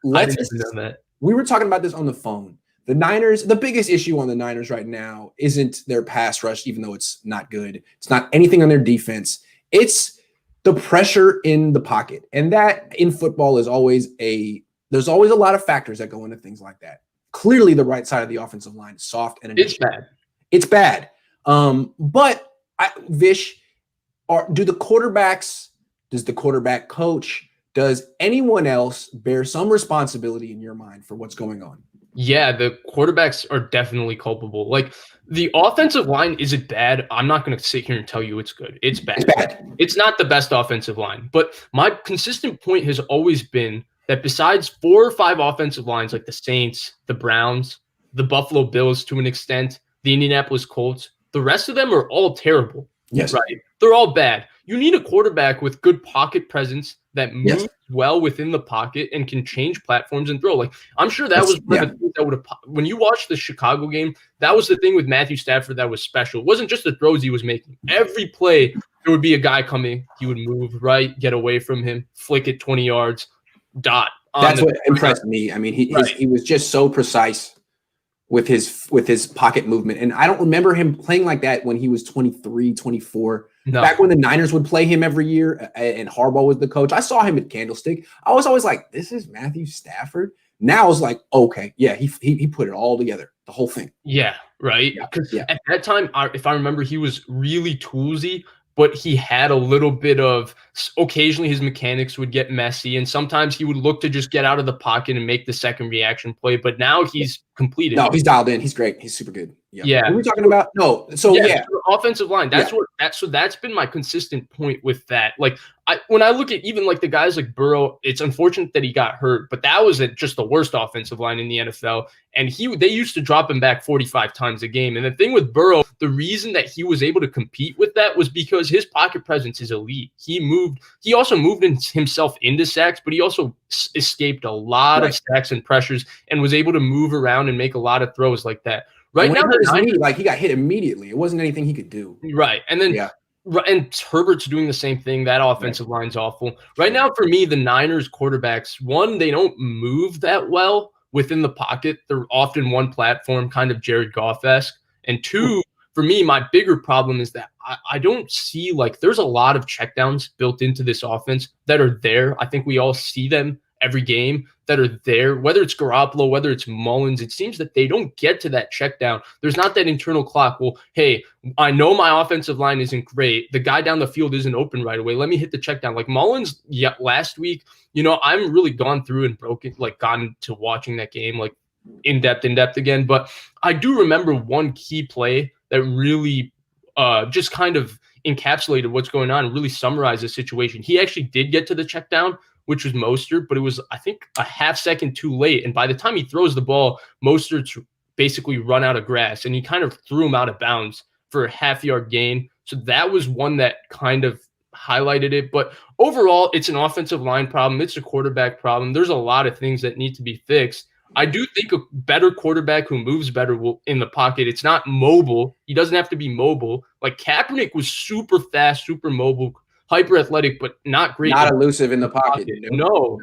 didn't know that. We were talking about this on the phone. The Niners, the biggest issue on the Niners right now isn't their pass rush, even though it's not good. It's not anything on their defense. It's the pressure in the pocket. And that in football is there's always a lot of factors that go into things like that. Clearly, the right side of the offensive line is soft and it's bad. It's bad. But Vish, does the quarterback coach, does anyone else bear some responsibility in your mind for what's going on? Yeah, the quarterbacks are definitely culpable. Like, the offensive line, is it bad? I'm not going to sit here and tell you it's good. It's bad. It's not the best offensive line. But my consistent point has always been that besides 4 or 5 offensive lines, like the Saints, the Browns, the Buffalo Bills to an extent, the Indianapolis Colts, the rest of them are all terrible. Yes. Right? They're all bad. You need a quarterback with good pocket presence that moves well within the pocket and can change platforms and throw. Like, I'm sure that was one of the things that would have, when you watch the Chicago game, that was the thing with Matthew Stafford that was special. It wasn't just the throws he was making. Every play, there would be a guy coming. He would move right, get away from him, flick it 20 yards, dot. That's what impressed me. I mean, he was just so precise with his pocket movement. And I don't remember him playing like that when he was 23, 24. No. Back when the Niners would play him every year and Harbaugh was the coach, I saw him at Candlestick. I was always like, this is Matthew Stafford. Now I was like, okay, yeah, he put it all together, the whole thing. Yeah, right? Because at that time, if I remember, he was really toolsy, but he had a little bit of – occasionally his mechanics would get messy, and sometimes he would look to just get out of the pocket and make the second reaction play. But now he's completed. No, he's dialed in. He's great. He's super good. Yeah. What are we talking about? No. So, offensive line. That's been my consistent point with that. Like, when I look at even like the guys like Burrow, it's unfortunate that he got hurt, but that was just the worst offensive line in the NFL. And they used to drop him back 45 times a game. And the thing with Burrow, the reason that he was able to compete with that was because his pocket presence is elite. He also moved himself into sacks, but he also escaped a lot of sacks and pressures and was able to move around and make a lot of throws like that. Right now, he got hit immediately. It wasn't anything he could do. Right. And then and Herbert's doing the same thing. That offensive line's awful. Right now, for me, the Niners quarterbacks, one, they don't move that well within the pocket. They're often one platform, kind of Jared Goff-esque. And 2, for me, my bigger problem is that I don't see, like, there's a lot of checkdowns built into this offense that are there. I think we all see them every game that are there, whether it's Garoppolo, whether it's Mullins. It seems that they don't get to that check down. There's not that internal clock. Well, hey, I know my offensive line isn't great. The guy down the field isn't open right away. Let me hit the check down. Like Mullins, last week, I'm really gone through and gotten to watching that game, like in depth again. But I do remember one key play that really just kind of encapsulated what's going on and really summarized the situation. He actually did get to the check down, which was Mostert, but it was, I think, a half second too late. And by the time he throws the ball, Mostert's basically run out of grass, and he kind of threw him out of bounds for a half-yard gain. So that was one that kind of highlighted it. But overall, it's an offensive line problem. It's a quarterback problem. There's a lot of things that need to be fixed. I do think a better quarterback who moves better will in the pocket. It's not mobile. He doesn't have to be mobile. Like Kaepernick was super fast, super mobile, hyper athletic, but not great. Not elusive in the pocket. No.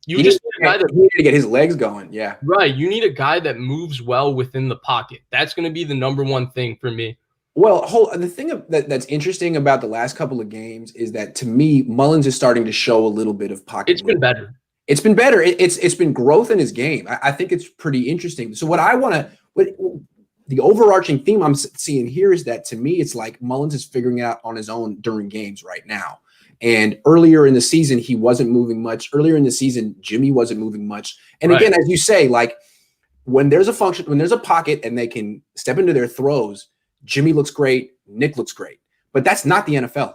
You just need a guy that need to get his legs going. Yeah. Right. You need a guy that moves well within the pocket. That's going to be the number one thing for me. Well, the thing that's interesting about the last couple of games is that, to me, Mullins is starting to show a little bit of pocket. It's been better. It's been better. It's been growth in his game. I think it's pretty interesting. So the overarching theme I'm seeing here is that, to me, it's like Mullins is figuring out on his own during games right now. And earlier in the season, he wasn't moving much. Earlier in the season, Jimmy wasn't moving much. And again, as you say, like when there's a pocket and they can step into their throws, Jimmy looks great. Nick looks great. But that's not the NFL.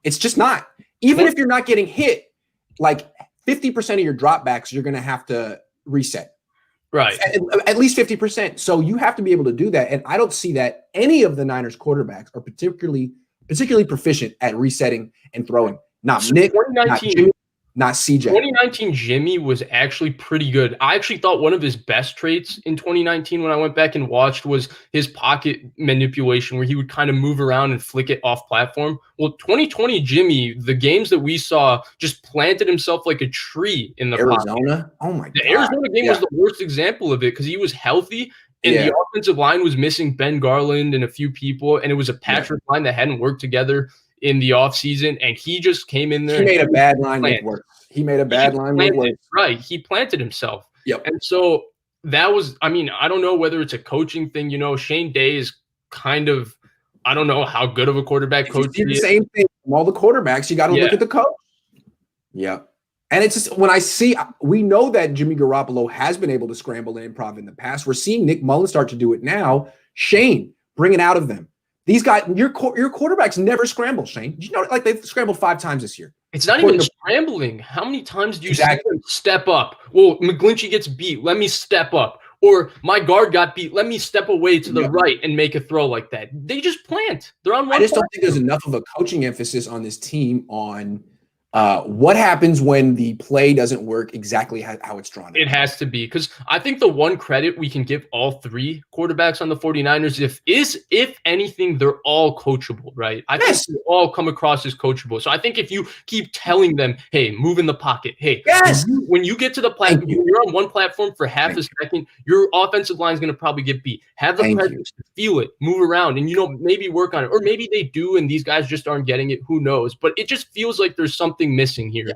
It's just not. Even if you're not getting hit, like 50% of your dropbacks, you're going to have to reset. Right. At least 50%. So you have to be able to do that. And I don't see that any of the Niners quarterbacks are particularly proficient at resetting and throwing. Not Nick, not Jimmy, not CJ. 2019 Jimmy was actually pretty good. I actually thought one of his best traits in 2019 when I went back and watched was his pocket manipulation, where he would kind of move around and flick it off platform. Well, 2020 Jimmy, the games that we saw, just planted himself like a tree in the Arizona. pocket. Oh my God. The Arizona game was the worst example of it because he was healthy and the offensive line was missing Ben Garland and a few people, and it was a patchwork line that hadn't worked together in the offseason, and he just came in there. He made a bad line look worse. He made a bad line look worse. Right. He planted himself. Yep. And so that was, I mean, I don't know whether it's a coaching thing. You know, Shane Day is kind of, I don't know how good of a quarterback coach he is. The same thing from all the quarterbacks. You got to look at the coach. Yeah. And it's just when I see, we know that Jimmy Garoppolo has been able to scramble and improv in the past. We're seeing Nick Mullins start to do it now. Shane, bring it out of them. These guys, your quarterbacks never scramble, Shane. Did you know, like they've scrambled 5 times this year? It's not even scrambling. How many times do you step up? Well, McGlinchey gets beat. Let me step up. Or my guard got beat. Let me step away to the right and make a throw like that. They just plant. They're on one. I just don't think there's enough of a coaching emphasis on this team on what happens when the play doesn't work exactly how it's drawn. It has to be, because I think the one credit we can give all 3 quarterbacks on the 49ers if anything, they're all coachable, right? I think they all come across as coachable. So I think if you keep telling them, hey, move in the pocket, hey, when you get to the platform, you're on one platform for half a second, your offensive line is going to probably get beat. Have the presence to feel it, move around, and, you know, maybe work on it. Or maybe they do and these guys just aren't getting it. Who knows? But it just feels like there's something missing here.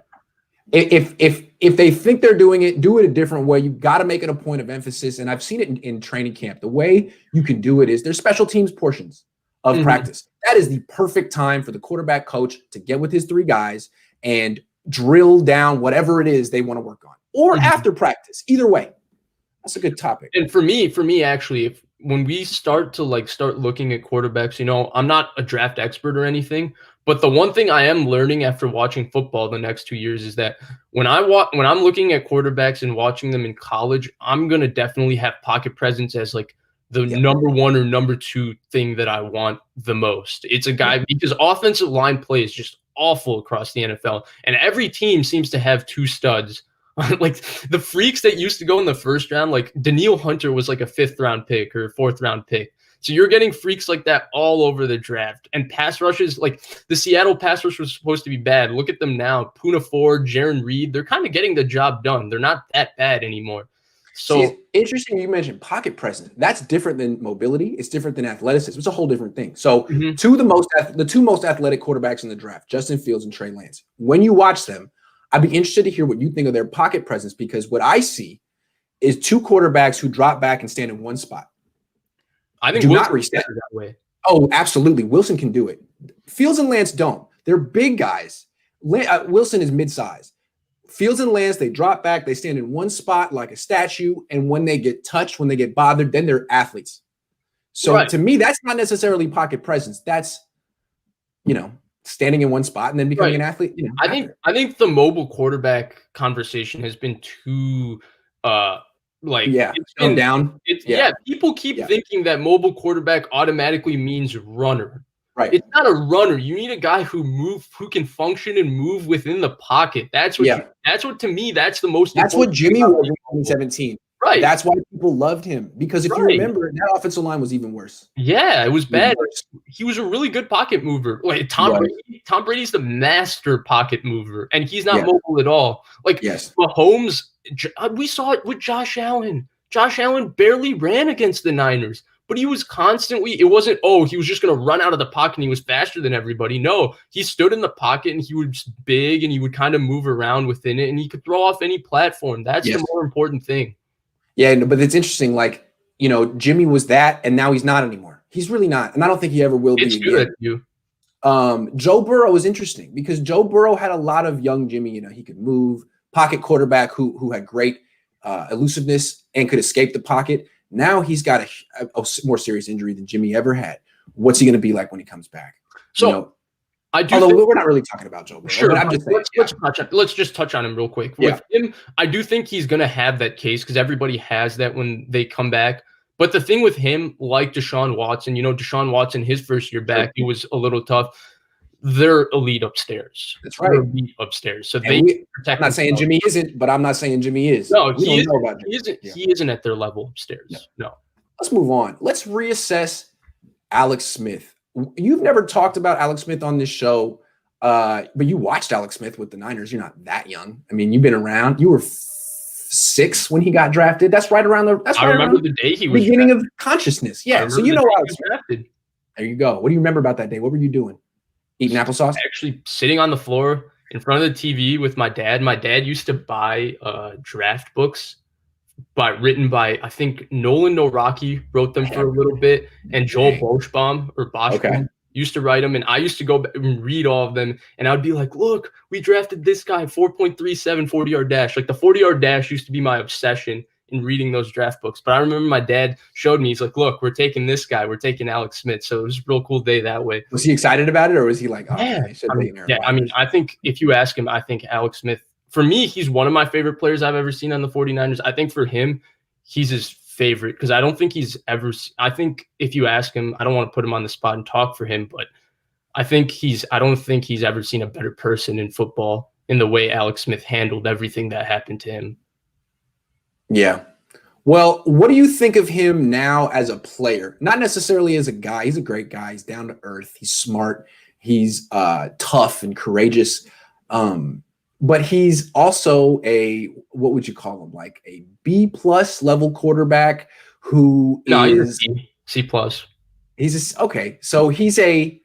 If they think they're doing it, do it a different way. You've got to make it a point of emphasis. And I've seen it in training camp. The way you can do it is there's special teams portions of practice. That is the perfect time for the quarterback coach to get with his 3 guys and drill down whatever it is they want to work on. Or after practice. Either way. That's a good topic. And for me, actually, when we start looking at quarterbacks, you know, I'm not a draft expert or anything, but the one thing I am learning after watching football the next 2 years is that when I'm looking at quarterbacks and watching them in college, I'm going to definitely have pocket presence as like the number 1 or number 2 thing that I want the most. It's a guy because offensive line play is just awful across the NFL, and every team seems to have 2 studs. Like the freaks that used to go in the first round, like Danielle Hunter was like a 5th round pick or 4th round pick. So you're getting freaks like that all over the draft. And pass rushes, like the Seattle pass rush was supposed to be bad. Look at them now. Poona Ford, Jaron Reed, they're kind of getting the job done. They're not that bad anymore. So it's interesting you mentioned pocket presence. That's different than mobility. It's different than athleticism. It's a whole different thing. So the 2 most athletic quarterbacks in the draft, Justin Fields and Trey Lance. When you watch them, I'd be interested to hear what you think of their pocket presence, because what I see is 2 quarterbacks who drop back and stand in one spot. I think do Wilson not reset that way. Oh, absolutely. Wilson can do it. Fields and Lance don't. They're big guys. Wilson is mid-size. Fields and Lance, they drop back. They stand in one spot like a statue. And when they get touched, when they get bothered, then they're athletes. So to me, that's not necessarily pocket presence. That's, you know, standing in one spot and then becoming an athlete. You know, I think the mobile quarterback conversation has been too it's been down. People keep thinking that mobile quarterback automatically means runner. Right. It's not a runner. You need a guy who can function and move within the pocket. That's what to me, that's the most That's what Jimmy was in 2017. Right. That's why people loved him, because if you remember, that offensive line was even worse. Yeah, it was bad. He was a really good pocket mover. Like Tom Brady's the master pocket mover, and he's not mobile at all. Like Mahomes, we saw it with Josh Allen. Josh Allen barely ran against the Niners, but he was constantly, it wasn't, he was just going to run out of the pocket and he was faster than everybody. No, he stood in the pocket and he was big and he would kind of move around within it and he could throw off any platform. That's the more important thing. Yeah, but it's interesting. Like, you know, Jimmy was that, and now he's not anymore. He's really not, and I don't think he ever will be again. Joe Burrow is interesting because Joe Burrow had a lot of young Jimmy. You know, he could move, pocket quarterback who had great elusiveness and could escape the pocket. Now he's got a more serious injury than Jimmy ever had. What's he going to be like when he comes back? So I do. Although we're not really talking about Joe Burrow. Sure, but I'm just saying, let's just touch on him real quick. With him, I do think he's going to have that case because everybody has that when they come back. But the thing with him, like Deshaun Watson, Deshaun Watson, his first year back, he was a little tough. They're elite upstairs. That's right. They're elite upstairs. So they protect. I'm not saying Jimmy isn't, but I'm not saying Jimmy is. No, he isn't. He isn't at their level upstairs. No. Let's move on. Let's reassess Alex Smith. You've never talked about Alex Smith on this show, but you watched Alex Smith with the Niners. You're not that young. I mean, you've been around. You were 6 when he got drafted. That's right around the. I remember the day he was beginning drafted. Of consciousness. Yeah. So Alex was drafted. There you go. What do you remember about that day? What were you doing? Eating applesauce? Actually, sitting on the floor in front of the TV with my dad. My dad used to buy draft books written by, I think, Nolan Noraki wrote them for a little bit, and Joel Boschbaum used to write them, and I used to go and read all of them, and I'd be like, look, we drafted this guy, 4.37 40-yard dash. Like, the 40-yard dash used to be my obsession in reading those draft books. But I remember my dad showed me, he's like, look, we're taking this guy. We're taking Alex Smith. So it was a real cool day that way. Was he excited about it, or was he like, I mean, I think if you ask him, I think Alex Smith, for me, he's one of my favorite players I've ever seen on the 49ers. I think for him, he's his favorite because I don't think he's ever – I think if you ask him, I don't want to put him on the spot and talk for him, but I don't think he's ever seen a better person in football in the way Alex Smith handled everything that happened to him. Yeah. Well, what do you think of him now as a player? Not necessarily as a guy. He's a great guy. He's down to earth. He's smart. He's tough and courageous. But he's also what would you call him? Like a B+ level quarterback who is C+. Okay. So he's a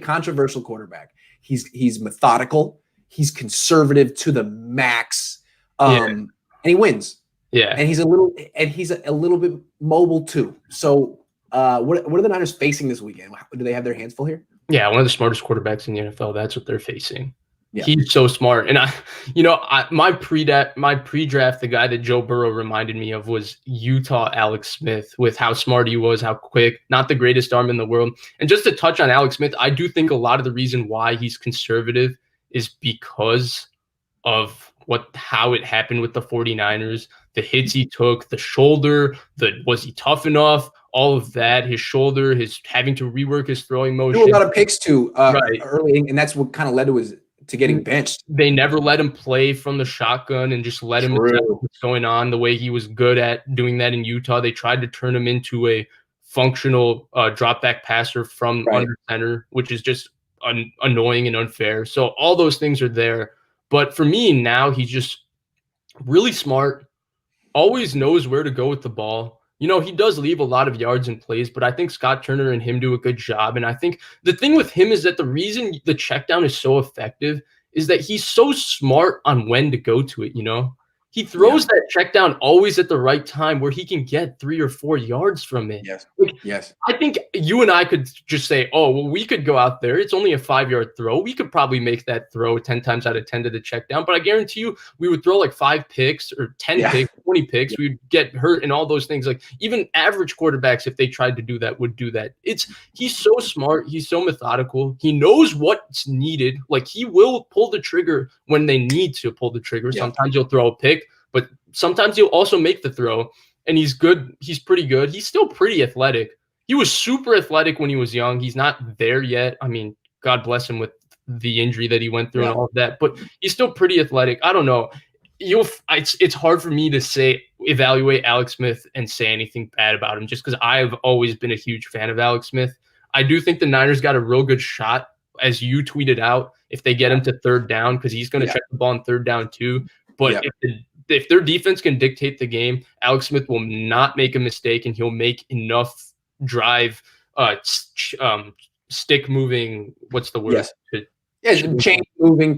controversial quarterback. He's methodical. He's conservative to the max. And he wins. Yeah. And he's a little bit mobile too. So what are the Niners facing this weekend? Do they have their hands full here? Yeah, one of the smartest quarterbacks in the NFL. That's what they're facing. Yeah. He's so smart. And my pre-draft, the guy that Joe Burrow reminded me of was Utah Alex Smith, with how smart he was, how quick, not the greatest arm in the world. And just to touch on Alex Smith, I do think a lot of the reason why he's conservative is because of how it happened with the 49ers, the hits he took, the shoulder, was he tough enough? All of that, his shoulder, his having to rework his throwing motion. He threw a lot of picks too early, and that's what kind of led to getting benched. They never let him play from the shotgun and just let him know what's going on the way he was good at doing that in Utah. They tried to turn him into a functional drop back passer from under center, which is just annoying and unfair. So all those things are there. But for me now, he's just really smart, always knows where to go with the ball. He does leave a lot of yards in plays, but I think Scott Turner and him do a good job. And I think the thing with him is that the reason the check down is so effective is that he's so smart on when to go to it, He throws that check down always at the right time where he can get 3 or 4 yards from it. Yes. I think you and I could just say, oh, well, we could go out there. It's only a 5-yard throw. We could probably make that throw 10 times out of 10 to the check down. But I guarantee you we would throw like 5 picks or 10 picks, 20 picks. We'd get hurt and all those things. Like even average quarterbacks, if they tried to do that, would do that. He's so smart. He's so methodical. He knows what's needed. Like he will pull the trigger when they need to pull the trigger. Sometimes he'll throw a pick, but sometimes he'll also make the throw, and he's good. He's pretty good. He's still pretty athletic. He was super athletic when he was young. He's not there yet. I mean, God bless him with the injury that he went through and all of that, but he's still pretty athletic. I don't know. It's hard for me to evaluate Alex Smith and say anything bad about him just because I've always been a huge fan of Alex Smith. I do think the Niners got a real good shot, as you tweeted out, if they get him to third down, because he's going to check the ball on third down too. But if their defense can dictate the game, Alex Smith will not make a mistake, and he'll make enough drive, stick moving. What's the word? Chain moving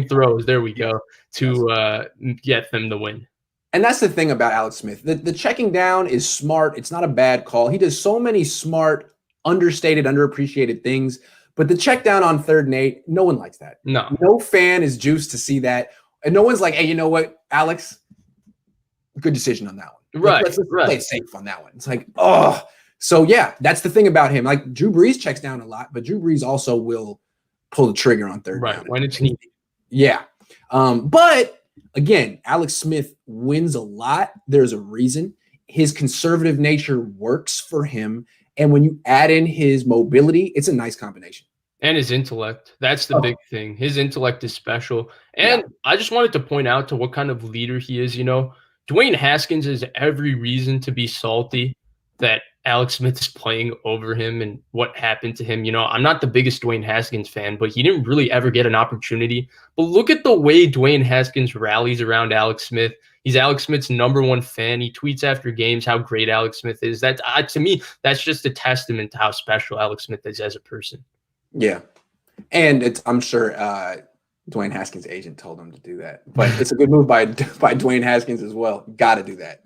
throws. There we go, to get them the win. And that's the thing about Alex Smith. The checking down is smart. It's not a bad call. He does so many smart, understated, underappreciated things. But the check down on 3rd and 8, no one likes that. No fan is juiced to see that. And no one's like, hey, you know what, Alex? Good decision on that one. Let's play it safe on that one. It's like, So yeah, that's the thing about him. Like Drew Brees checks down a lot, but Drew Brees also will pull the trigger on third down. When it's needed. Yeah. But again, Alex Smith wins a lot. There's a reason. His conservative nature works for him. And when you add in his mobility, it's a nice combination. And his intellect. That's the big thing. His intellect is special. And I just wanted to point out to what kind of leader he is. Dwayne Haskins has every reason to be salty that Alex Smith is playing over him and what happened to him. I'm not the biggest Dwayne Haskins fan, but he didn't really ever get an opportunity. But look at the way Dwayne Haskins rallies around Alex Smith. He's Alex Smith's #1 fan. He tweets after games how great Alex Smith is. That to me, that's just a testament to how special Alex Smith is as a person. Yeah. And I'm sure Dwayne Haskins' agent told him to do that. But it's a good move by Dwayne Haskins as well. Got to do that.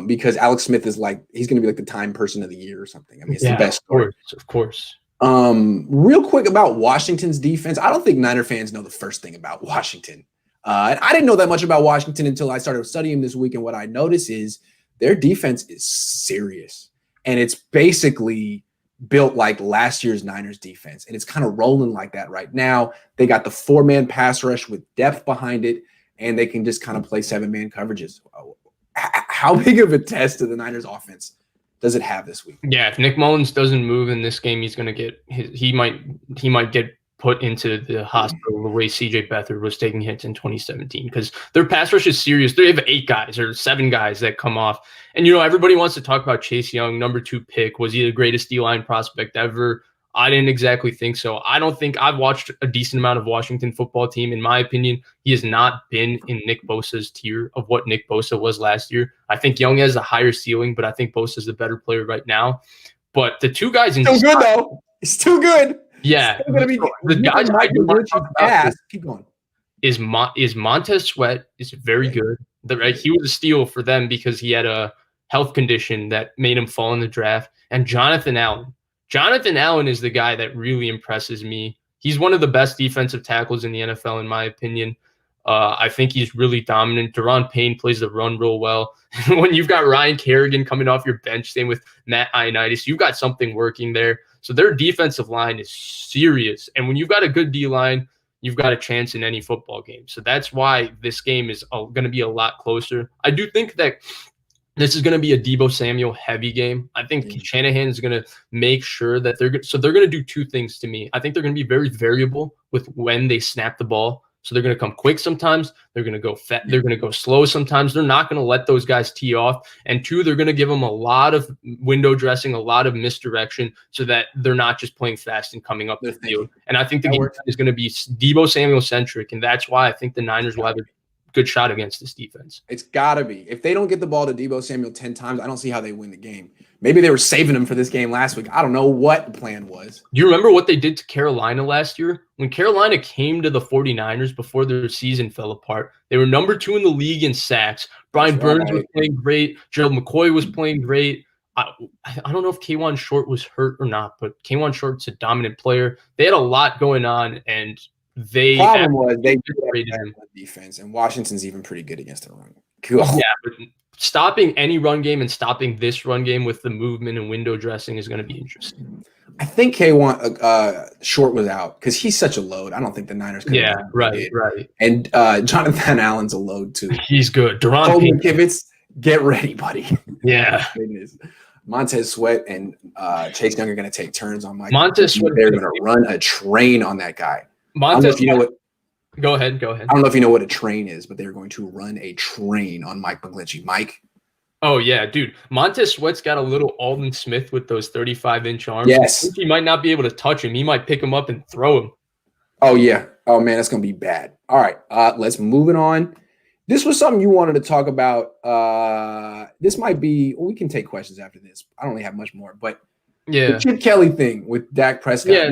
Because Alex Smith is he's going to be like the Time Person of the Year or something. I mean, it's the best story. Of course. Real quick about Washington's defense. I don't think Niner fans know the first thing about Washington. And I didn't know that much about Washington until I started studying this week. And what I noticed is their defense is serious. And it's basically built like last year's Niners defense. And it's kind of rolling like that right now. They got the 4-man pass rush with depth behind it. And they can just kind of play 7-man coverages. How big of a test to the Niners offense does it have this week? Yeah, if Nick Mullins doesn't move in this game, he's going to get he might get put into the hospital the way CJ Beathard was taking hits in 2017 because their pass rush is serious. They have 8 guys or 7 guys that come off. And everybody wants to talk about Chase Young, #2 pick. Was he the greatest D-line prospect ever? I didn't exactly think so. I don't think I've watched a decent amount of Washington football team. In my opinion, he has not been in Nick Bosa's tier of what Nick Bosa was last year. I think Young has a higher ceiling, but I think Bosa's the better player right now. But the 2 guys still good though. It's too good. Yeah. It's gonna be the guys I do want to talk about keep going. Is Montez Sweat is very good. He was a steal for them because he had a health condition that made him fall in the draft. And Jonathan Allen. Jonathan Allen is the guy that really impresses me. He's one of the best defensive tackles in the NFL, in my opinion. I think he's really dominant. Deron Payne plays the run real well. When you've got Ryan Kerrigan coming off your bench, same with Matt Ioannidis, you've got something working there. So their defensive line is serious. And when you've got a good D-line, you've got a chance in any football game. So that's why this game is going to be a lot closer. I do think that this is going to be a Deebo Samuel heavy game. I think Shanahan is going to make sure that they're going to do 2 things to me. I think they're going to be very variable with when they snap the ball. So they're going to come quick sometimes. They're going to go they're going to go slow sometimes. They're not going to let those guys tee off. And 2, they're going to give them a lot of window dressing, a lot of misdirection so that they're not just playing fast and coming up the field. And I think the game is going to be Deebo Samuel centric. And that's why I think the Niners will have a good shot against this defense. It's got to be. If they don't get the ball to Deebo Samuel 10 times, I don't see how they win the game. Maybe they were saving him for this game last week. I don't know what the plan was. Do you remember what they did to Carolina last year? When Carolina came to the 49ers before their season fell apart, they were #2 in the league in sacks. Brian Burns was playing great. Gerald McCoy was playing great. I don't know if K'Wan Short was hurt or not, but K'Wan Short's a dominant player. They had a lot going on, and the problem was they rated him defense, and Washington's even pretty good against the run. Cool. Yeah, but stopping any run game and stopping this run game with the movement and window dressing is going to be interesting. I think K'Wan Short was out because he's such a load. I don't think the Niners could. Yeah, right. And Jonathan Allen's a load too. He's good. Deron Kivitz, get ready, buddy. Yeah. Goodness. Montez Sweat and Chase Young are going to take turns on Mike. Montez Sweat. They're going to run a train on that guy. Montez, you know what? Go ahead. I don't know if you know what a train is, but they're going to run a train on Mike McGlinchey. Mike. Oh, yeah, dude. Montez Sweat's got a little Aldon Smith with those 35-inch arms. Yes. He might not be able to touch him. He might pick him up and throw him. Oh, yeah. Oh, man, that's going to be bad. All right, let's move it on. This was something you wanted to talk about. This might be – we can take questions after this. I don't really have much more, but yeah, the Chip Kelly thing with Dak Prescott. Yeah,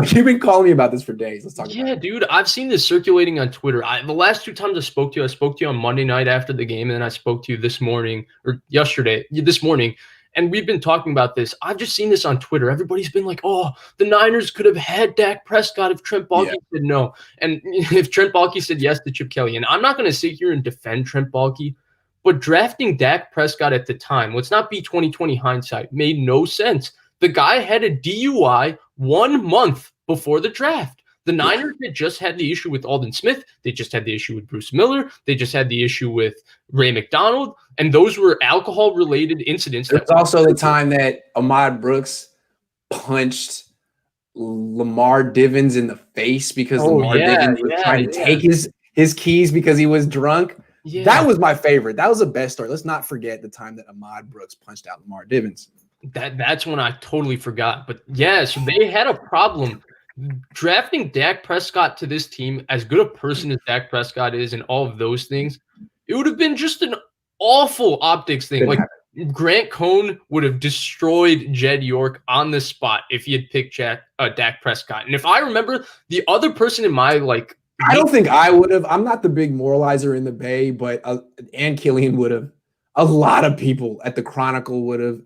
you've been calling me about this for days. Let's talk about it. Yeah, dude, I've seen this circulating on Twitter. The last 2 times I spoke to you on Monday night after the game, and then I spoke to you this morning this morning, and we've been talking about this. I've just seen this on Twitter. Everybody's been like, oh, the Niners could have had Dak Prescott if Trent Baalke said no, and if Trent Baalke said yes to Chip Kelly. And I'm not going to sit here and defend Trent Baalke, But drafting Dak Prescott at the time, let's not be 2020 hindsight, made no sense. The guy had a DUI 1 month before the draft. The Niners had just had the issue with Aldon Smith. They just had the issue with Bruce Miller. They just had the issue with Ray McDonald. And those were alcohol-related incidents. There's also the time that Ahmad Brooks punched Lamar Divins in the face because Lamar Divins was trying to take his keys because he was drunk. Yeah. That was my favorite. That was the best story. Let's not forget the time that Ahmad Brooks punched out Lamar Divins. That's when I totally forgot. But yeah, so they had a problem drafting Dak Prescott to this team. As good a person as Dak Prescott is and all of those things, it would have been just an awful optics thing. Like Grant Cohn would have destroyed Jed York on the spot if he had picked Dak Prescott. And if I remember, the other person in my I don't think I would have. I'm not the big moralizer in the Bay, but Ann Killian would have. A lot of people at the Chronicle would have.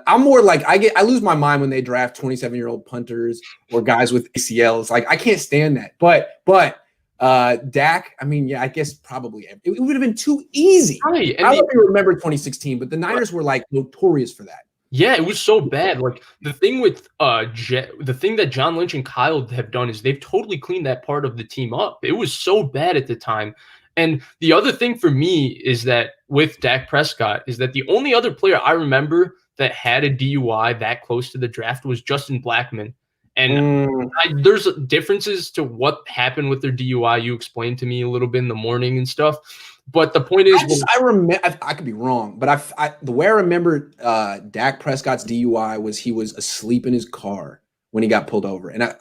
I'm more like I lose my mind when they draft 27-year-old punters or guys with ACLs. Like I can't stand that. But Dak, I mean, yeah, I guess probably it would have been too easy. Right. I don't know if you remember 2016, but the Niners were like notorious for that. Yeah, it was so bad. Like the thing with the thing that John Lynch and Kyle have done is they've totally cleaned that part of the team up. It was so bad at the time. And the other thing for me is that with Dak Prescott is that the only other player I remember that had a DUI that close to the draft was Justin Blackmon. And there's differences to what happened with their DUI. You explained to me a little bit in the morning and stuff. But the point is, I remember. I could be wrong, but the way I remember Dak Prescott's DUI was he was asleep in his car when he got pulled over, and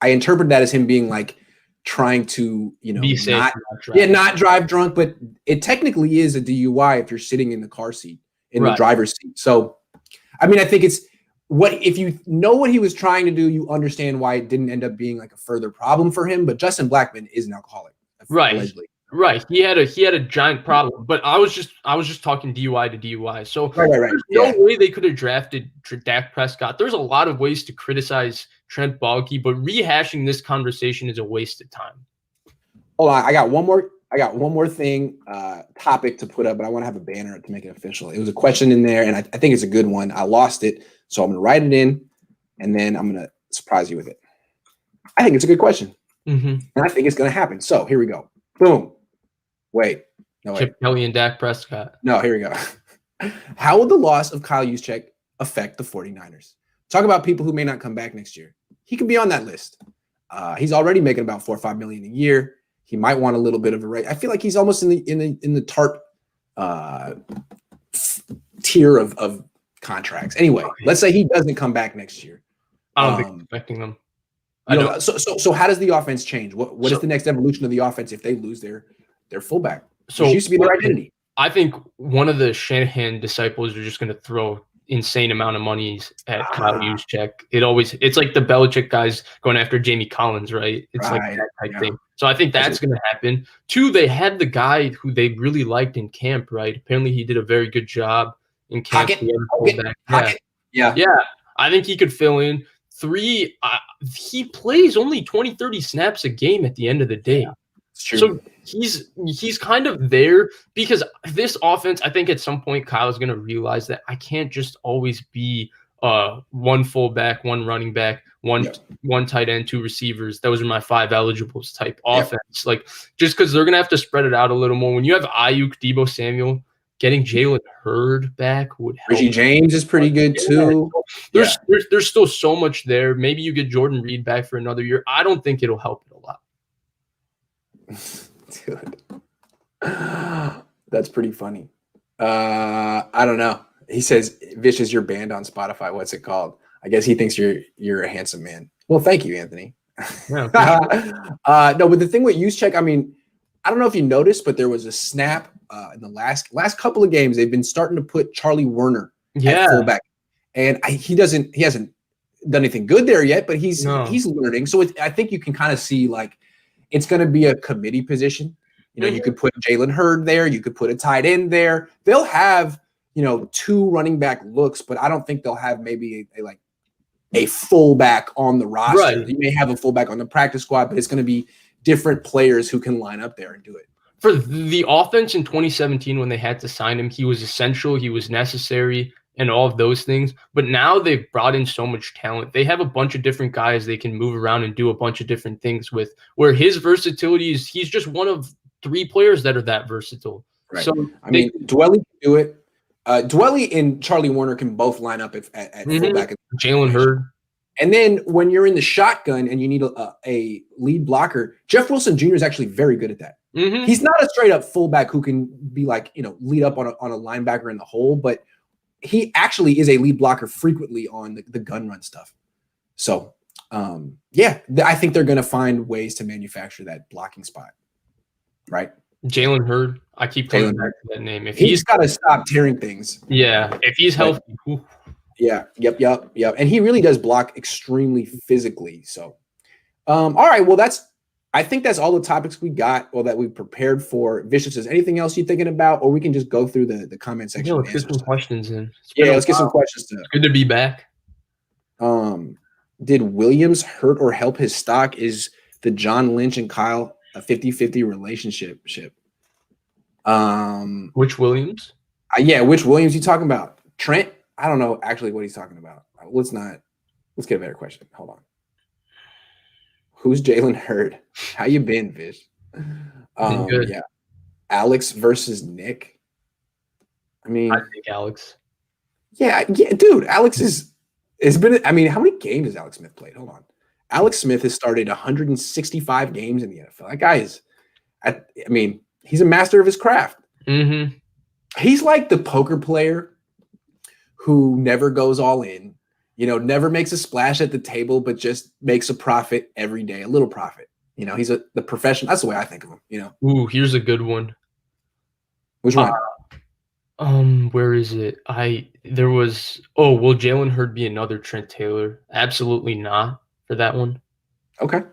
I interpret that as him being like trying to be safe, not drive drunk, but it technically is a DUI if you're sitting in the car seat in the driver's seat. So, I mean, I think it's if you know what he was trying to do, you understand why it didn't end up being like a further problem for him. But Justin Blackmon is an alcoholic, allegedly. Right. He had a giant problem, but I was just talking DUI to DUI. So there's no way they could have drafted Dak Prescott. There's a lot of ways to criticize Trent Baalke, but rehashing this conversation is a waste of time. Hold on. I got one more thing, topic to put up, but I want to have a banner to make it official. It was a question in there, and I think it's a good one. I lost it, so I'm going to write it in, and then I'm going to surprise you with it. I think it's a good question, and I think it's going to happen. So here we go. Boom. Wait. No, Chip Kelly and Dak Prescott. No, here we go. How will the loss of Kyle Juszczyk affect the 49ers? Talk about people who may not come back next year. He could be on that list. He's already making about $4 or $5 million a year. He might want a little bit of a raise. I feel like he's almost in the TARP tier of contracts. Anyway, let's say he doesn't come back next year. I don't think I'm expecting them. So how does the offense change? What is the next evolution of the offense if they lose their fullback? So it used to be their identity. I think one of the Shanahan disciples are just going to throw insane amount of monies at Kyle Juszczyk. It's like the Belichick guys going after Jamie Collins, right? It's like that type thing. So I think that's going to happen. Two, they had the guy who they really liked in camp, right? Apparently he did a very good job in camp. Yeah. I think he could fill in. Three, he plays only 20, 30 snaps a game at the end of the day. Yeah, it's true. So he's kind of there because this offense, I think at some point Kyle is going to realize that I can't just always be one fullback, one running back, one tight end, two receivers. Those are my five eligibles type offense. Like just because they're going to have to spread it out a little more. When you have Ayuk, Deebo Samuel, getting Jalen Hurd back would help. Reggie James is pretty good too. There's still so much there. Maybe you get Jordan Reed back for another year. I don't think it'll help it a lot. Dude, that's pretty funny. I don't know. He says, Vish is your band on Spotify. What's it called? I guess he thinks you're a handsome man. Well, thank you, Anthony. Yeah, no, but the thing with Juszczyk, I mean, I don't know if you noticed, but there was a snap in the last couple of games. They've been starting to put Charlie Werner at fullback, and he hasn't done anything good there yet, but he's learning. So I think you can kind of see like it's going to be a committee position. You could put Jalen Hurd there. You could put a tight end there. They'll have two running back looks, but I don't think they'll have maybe a fullback on the roster. Right. You may have a fullback on the practice squad, but it's going to be different players who can line up there and do it. for the offense in 2017 when they had to sign him, he was essential, he was necessary, and all of those things. But now they've brought in so much talent. They have a bunch of different guys they can move around and do a bunch of different things with, where his versatility is he's just one of 3 players that are that versatile. Right. So I mean, Dwelly can do it. Dwelly and Charlie Warner can both line up at fullback. Jalen Hurd. And then when you're in the shotgun and you need a lead blocker, Jeff Wilson Jr. is actually very good at that. Mm-hmm. He's not a straight up fullback who can be like, lead up on a linebacker in the hole, but he actually is a lead blocker frequently on the gun run stuff. So, I think they're going to find ways to manufacture that blocking spot. Right. Jalen Hurd. I keep coming back to that name. If he's got to stop tearing things. Yeah. If he's healthy. Yeah. Yep. And he really does block extremely physically. So, all right. Well, I think that's all the topics we got or that we prepared for. Vish says, anything else you're thinking about, or we can just go through the comment section. Let's get some questions in. Let's get some questions. It's good to be back. Did Williams hurt or help his stock? Is the John Lynch and Kyle a 50-50 relationship? Which Williams? Which Williams you talking about? Trent? I don't know actually what he's talking about. Let's get a better question. Hold on. Who's Jalen Hurd? How you been, Vish? Good. Yeah. Alex versus Nick. I think Alex. Yeah, dude. Alex has been. How many games has Alex Smith played? Hold on. Alex Smith has started 165 games in the NFL. That guy is. He's a master of his craft. Mm-hmm. He's like the poker player who never goes all in, never makes a splash at the table, but just makes a profit every day, a little profit. He's the professional. That's the way I think of him, Ooh, here's a good one. Which one? Where is it? Will Jalen Hurd be another Trent Taylor? Absolutely not for that one. Okay.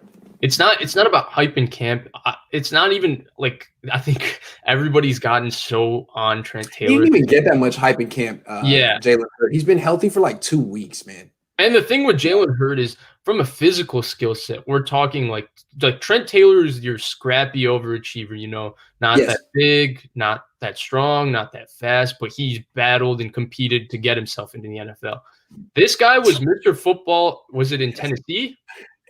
It's not about hype in camp. It's not even like I think everybody's gotten so on Trent Taylor. He didn't even get that much hype in camp. Jalen Hurd. He's been healthy for like 2 weeks, man. And the thing with Jalen Hurd is from a physical skill set, we're talking like Trent Taylor is your scrappy overachiever, not that big, not that strong, not that fast, but he's battled and competed to get himself into the NFL. This guy was Mr. Football. Was it in Tennessee?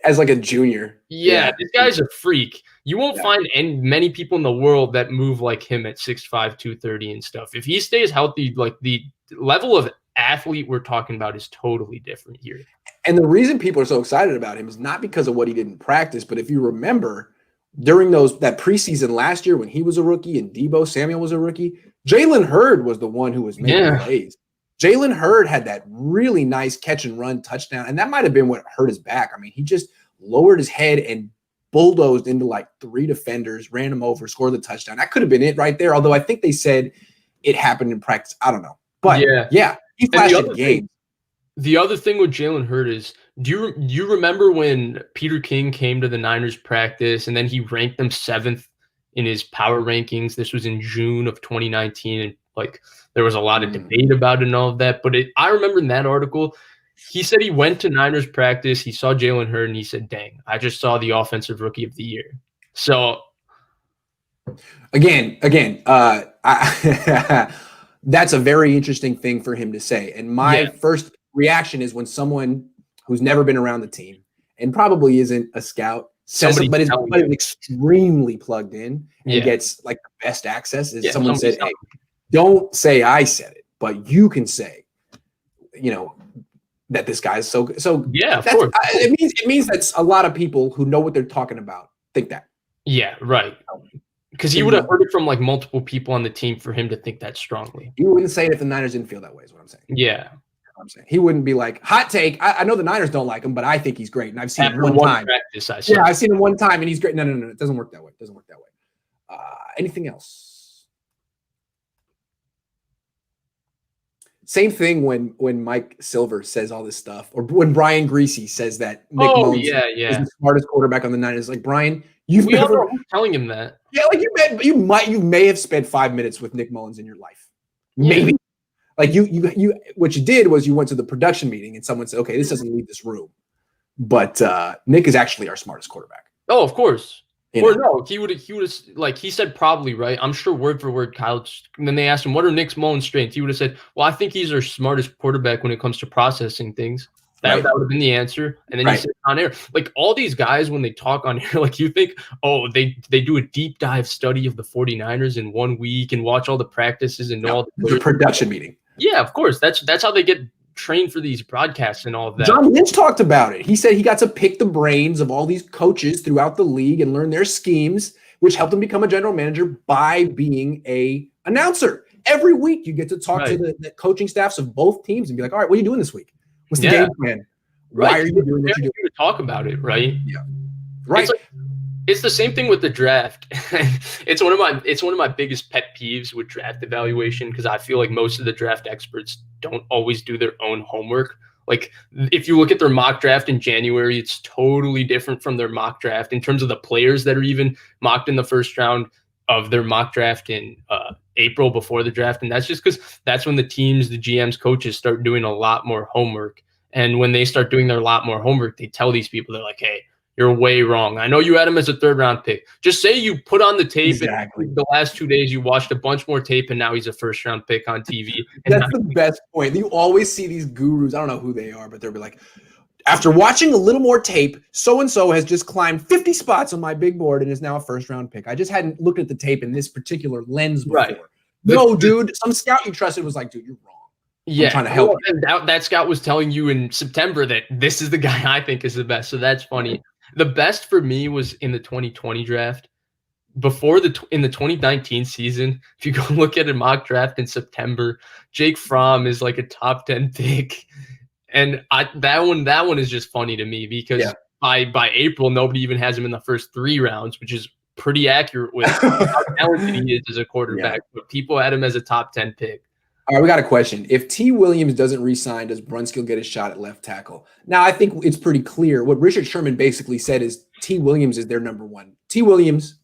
As like a junior. Yeah, this guy's a freak. You won't find many people in the world that move like him at 6'5", 230 and stuff. If he stays healthy, like the level of athlete we're talking about is totally different here. And the reason people are so excited about him is not because of what he did in practice, but if you remember during that preseason last year when he was a rookie and Deebo Samuel was a rookie, Jalen Hurd was the one who was making plays. Jalen Hurd had that really nice catch and run touchdown, and that might have been what hurt his back. He just lowered his head and bulldozed into like 3 defenders, ran him over, scored the touchdown. That could have been it right there, although I think they said it happened in practice. I don't know. But, he flashed in games. The other thing with Jalen Hurd is, do you remember when Peter King came to the Niners practice and then he ranked them 7th in his power rankings? This was in June of 2019, and there was a lot of debate about it and all of that. But I remember in that article, he said he went to Niners practice, he saw Jalen Hurd, and he said, dang, I just saw the offensive rookie of the year. So again, that's a very interesting thing for him to say. And my first reaction is when someone who's never been around the team and probably isn't a scout says something, but is extremely plugged in and gets like the best access, is someone said, hey, don't say I said it, but you can say, that this guy's so of course. It means that a lot of people who know what they're talking about think that. Yeah, right. Because he would have heard it from like multiple people on the team for him to think that strongly. You wouldn't say it if the Niners didn't feel that way, is what I'm saying. Yeah. I'm saying he wouldn't be like, hot take. I know the Niners don't like him, but I think he's great, and I've seen him one time. I've seen him one time, and he's great. No, it doesn't work that way. Anything else? Same thing when Mike Silver says all this stuff, or when Brian Greasy says that Nick Mullins is the smartest quarterback on the Niners. Like, Brian, you've never telling him that. Yeah, like you may have spent 5 minutes with Nick Mullins in your life, maybe. Like you what you did was you went to the production meeting and someone said, okay, this doesn't leave this room. But Nick is actually our smartest quarterback. Oh, of course. Or no, he would have like he said probably, right? I'm sure word for word, Kyle. And then they asked him, what are Nick Mullen's strengths? He would have said, well, I think he's our smartest quarterback when it comes to processing things. That would have been the answer. And then he said on air, like all these guys, when they talk on air, like you think, oh, they do a deep dive study of the 49ers in 1 week and watch all the practices and know all the production meeting. Yeah, of course. That's how they get trained for these broadcasts and all of that. John Lynch talked about it. He said he got to pick the brains of all these coaches throughout the league and learn their schemes, which helped him become a general manager by being a announcer. Every week you get to talk to the coaching staffs of both teams and be like, all right, what are you doing this week? What's the game plan? Why are you doing what you're doing? To talk about it, right? Yeah. Right. It's the same thing with the draft. It's one of my biggest pet peeves with draft evaluation because I feel like most of the draft experts don't always do their own homework. Like if you look at their mock draft in January, it's totally different from their mock draft in terms of the players that are even mocked in the first round of their mock draft in April before the draft. And that's just because that's when the teams, the GMs, coaches start doing a lot more homework. And when they start doing their lot more homework, they tell these people, they're like, hey, you're way wrong. I know you had him as a 3rd round pick. Just say you put on the tape and the last 2 days you watched a bunch more tape and now he's a 1st round pick on TV. That's the best point. You always see these gurus. I don't know who they are, but they'll be like, after watching a little more tape, so-and-so has just climbed 50 spots on my big board and is now a 1st round pick. I just hadn't looked at the tape in this particular lens before. Right. No, dude, some scout you trusted was like, dude, you're wrong. Yeah, I'm trying to help. And that scout was telling you in September that this is the guy I think is the best. So that's funny. The best for me was in the 2020 draft. In the 2019 season, if you go look at a mock draft in September, Jake Fromm is like a top 10 pick. And that one is just funny to me because by April, nobody even has him in the first 3 rounds, which is pretty accurate with how talented he is as a quarterback. But people had him as a top 10 pick. All right, we got a question. If T. Williams doesn't re-sign, does Brunskill get a shot at left tackle? Now, I think it's pretty clear. What Richard Sherman basically said is T. Williams is their number one. T. Williams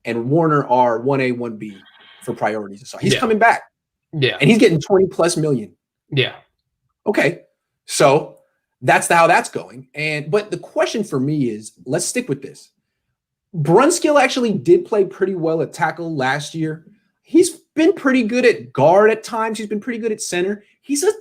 and Warner are 1A, 1B for priorities. So he's coming back. Yeah. And he's getting 20+ million. Yeah. Okay. So that's how that's going. But the question for me is, let's stick with this. Brunskill actually did play pretty well at tackle last year. He's been pretty good at guard at times. He's been pretty good at center. He's a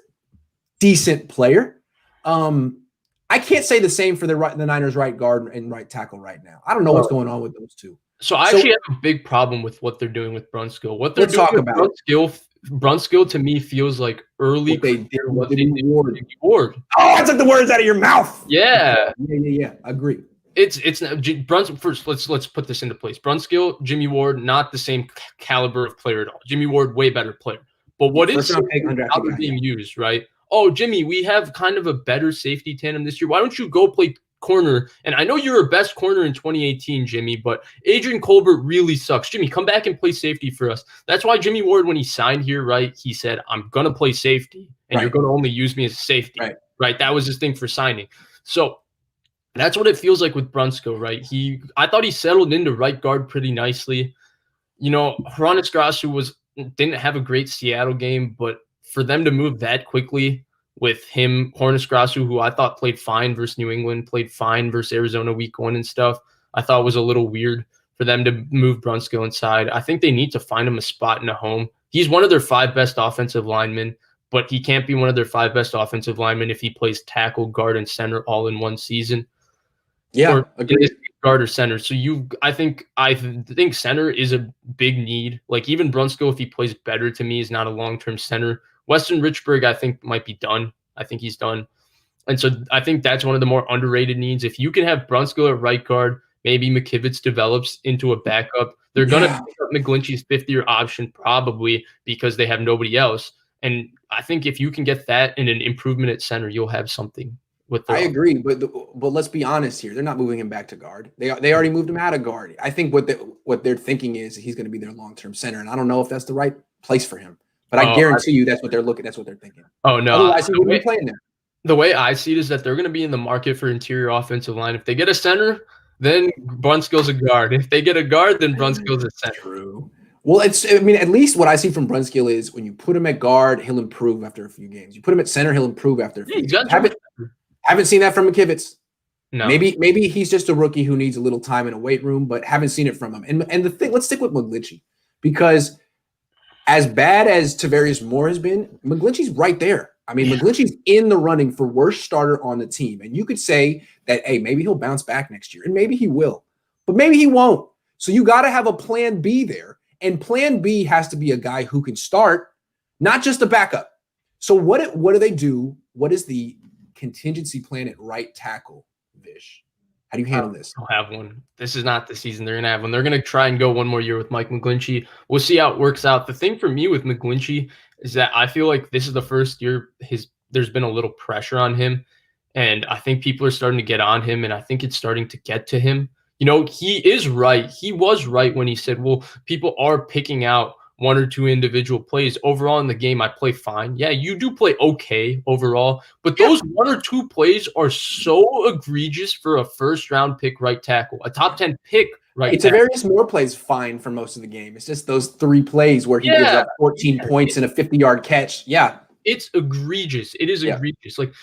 decent player. I can't say the same for the Niners right guard and right tackle right now. I don't know what's going on with those two. So I actually have a big problem with what they're doing with Brunskill. What they're doing with Brunskill to me feels like early. What they did with Ward. Oh, I took the words out of your mouth. Yeah. Yeah. Agree. It's Brunskill. First, let's put this into place. Brunskill, Jimmy Ward, not the same caliber of player at all. Jimmy Ward, way better player. But what is how they're being used, right? Oh, Jimmy, we have kind of a better safety tandem this year. Why don't you go play corner? And I know you're our best corner in 2018, Jimmy, but Adrian Colbert really sucks. Jimmy, come back and play safety for us. That's why Jimmy Ward, when he signed here, right, he said, I'm going to play safety, and you're going to only use me as a safety. Right? That was his thing for signing. So that's what it feels like with Brunskill, right? I thought he settled into right guard pretty nicely. You know, Hronis Grasu didn't have a great Seattle game, but for them to move that quickly with him, Hronis Grasu, who I thought played fine versus New England, played fine versus Arizona week 1 and stuff, I thought was a little weird for them to move Brunskill inside. I think they need to find him a spot in a home. He's one of their 5 best offensive linemen, but he can't be one of their 5 best offensive linemen if he plays tackle, guard, and center all in one season. Yeah, agreed. Guard or center. So I think center is a big need. Like even Brunskill, if he plays better, to me, is not a long-term center. Weston Richburg, I think, might be done. I think he's done. And so I think that's one of the more underrated needs. If you can have Brunskill at right guard, maybe McKivitz develops into a backup. They're going to pick up McGlinchey's 5th-year option probably because they have nobody else. And I think if you can get that and an improvement at center, you'll have something. I agree, but let's be honest here. They're not moving him back to guard. They already moved him out of guard. I think what they're thinking is he's going to be their long-term center, and I don't know if that's the right place for him. But I guarantee you that's what they're looking. That's what they're thinking. Oh no! Otherwise, he wouldn't be playing there. The way I see it is that they're going to be in the market for interior offensive line. If they get a center, then Brunskill's a guard. If they get a guard, then Brunskill's a center. True. Well, at least what I see from Brunskill is when you put him at guard, he'll improve after a few games. You put him at center, he'll improve after a few games. Haven't seen that from McKivitz. No. Maybe he's just a rookie who needs a little time in a weight room, but haven't seen it from him. And the thing, let's stick with McGlinchey, because as bad as Tavarius Moore has been, McGlinchey's right there. I mean, McGlinchey's in the running for worst starter on the team. And you could say that, hey, maybe he'll bounce back next year, and maybe he will, but maybe he won't. So you got to have a plan B there. And plan B has to be a guy who can start, not just a backup. So what do they do? What is the contingency plan at right tackle, Vish? How do you handle this? They'll have one. This is not the season they're going to have one. They're going to try and go one more year with Mike McGlinchey. We'll see how it works out. The thing for me with McGlinchey is that I feel like this is the first year there's been a little pressure on him. And I think people are starting to get on him, and I think it's starting to get to him. You know, he is right. He was right when he said, well, people are picking out one or two individual plays. Overall in the game, I play fine. Yeah, you do play okay overall, but those one or two plays are so egregious for a first-round pick right tackle, a top 10 pick right tackle. Tavarius Moore plays fine for most of the game. It's just those 3 plays where he gives up 14 points and a 50-yard catch. Yeah. It's egregious. It is egregious. Like,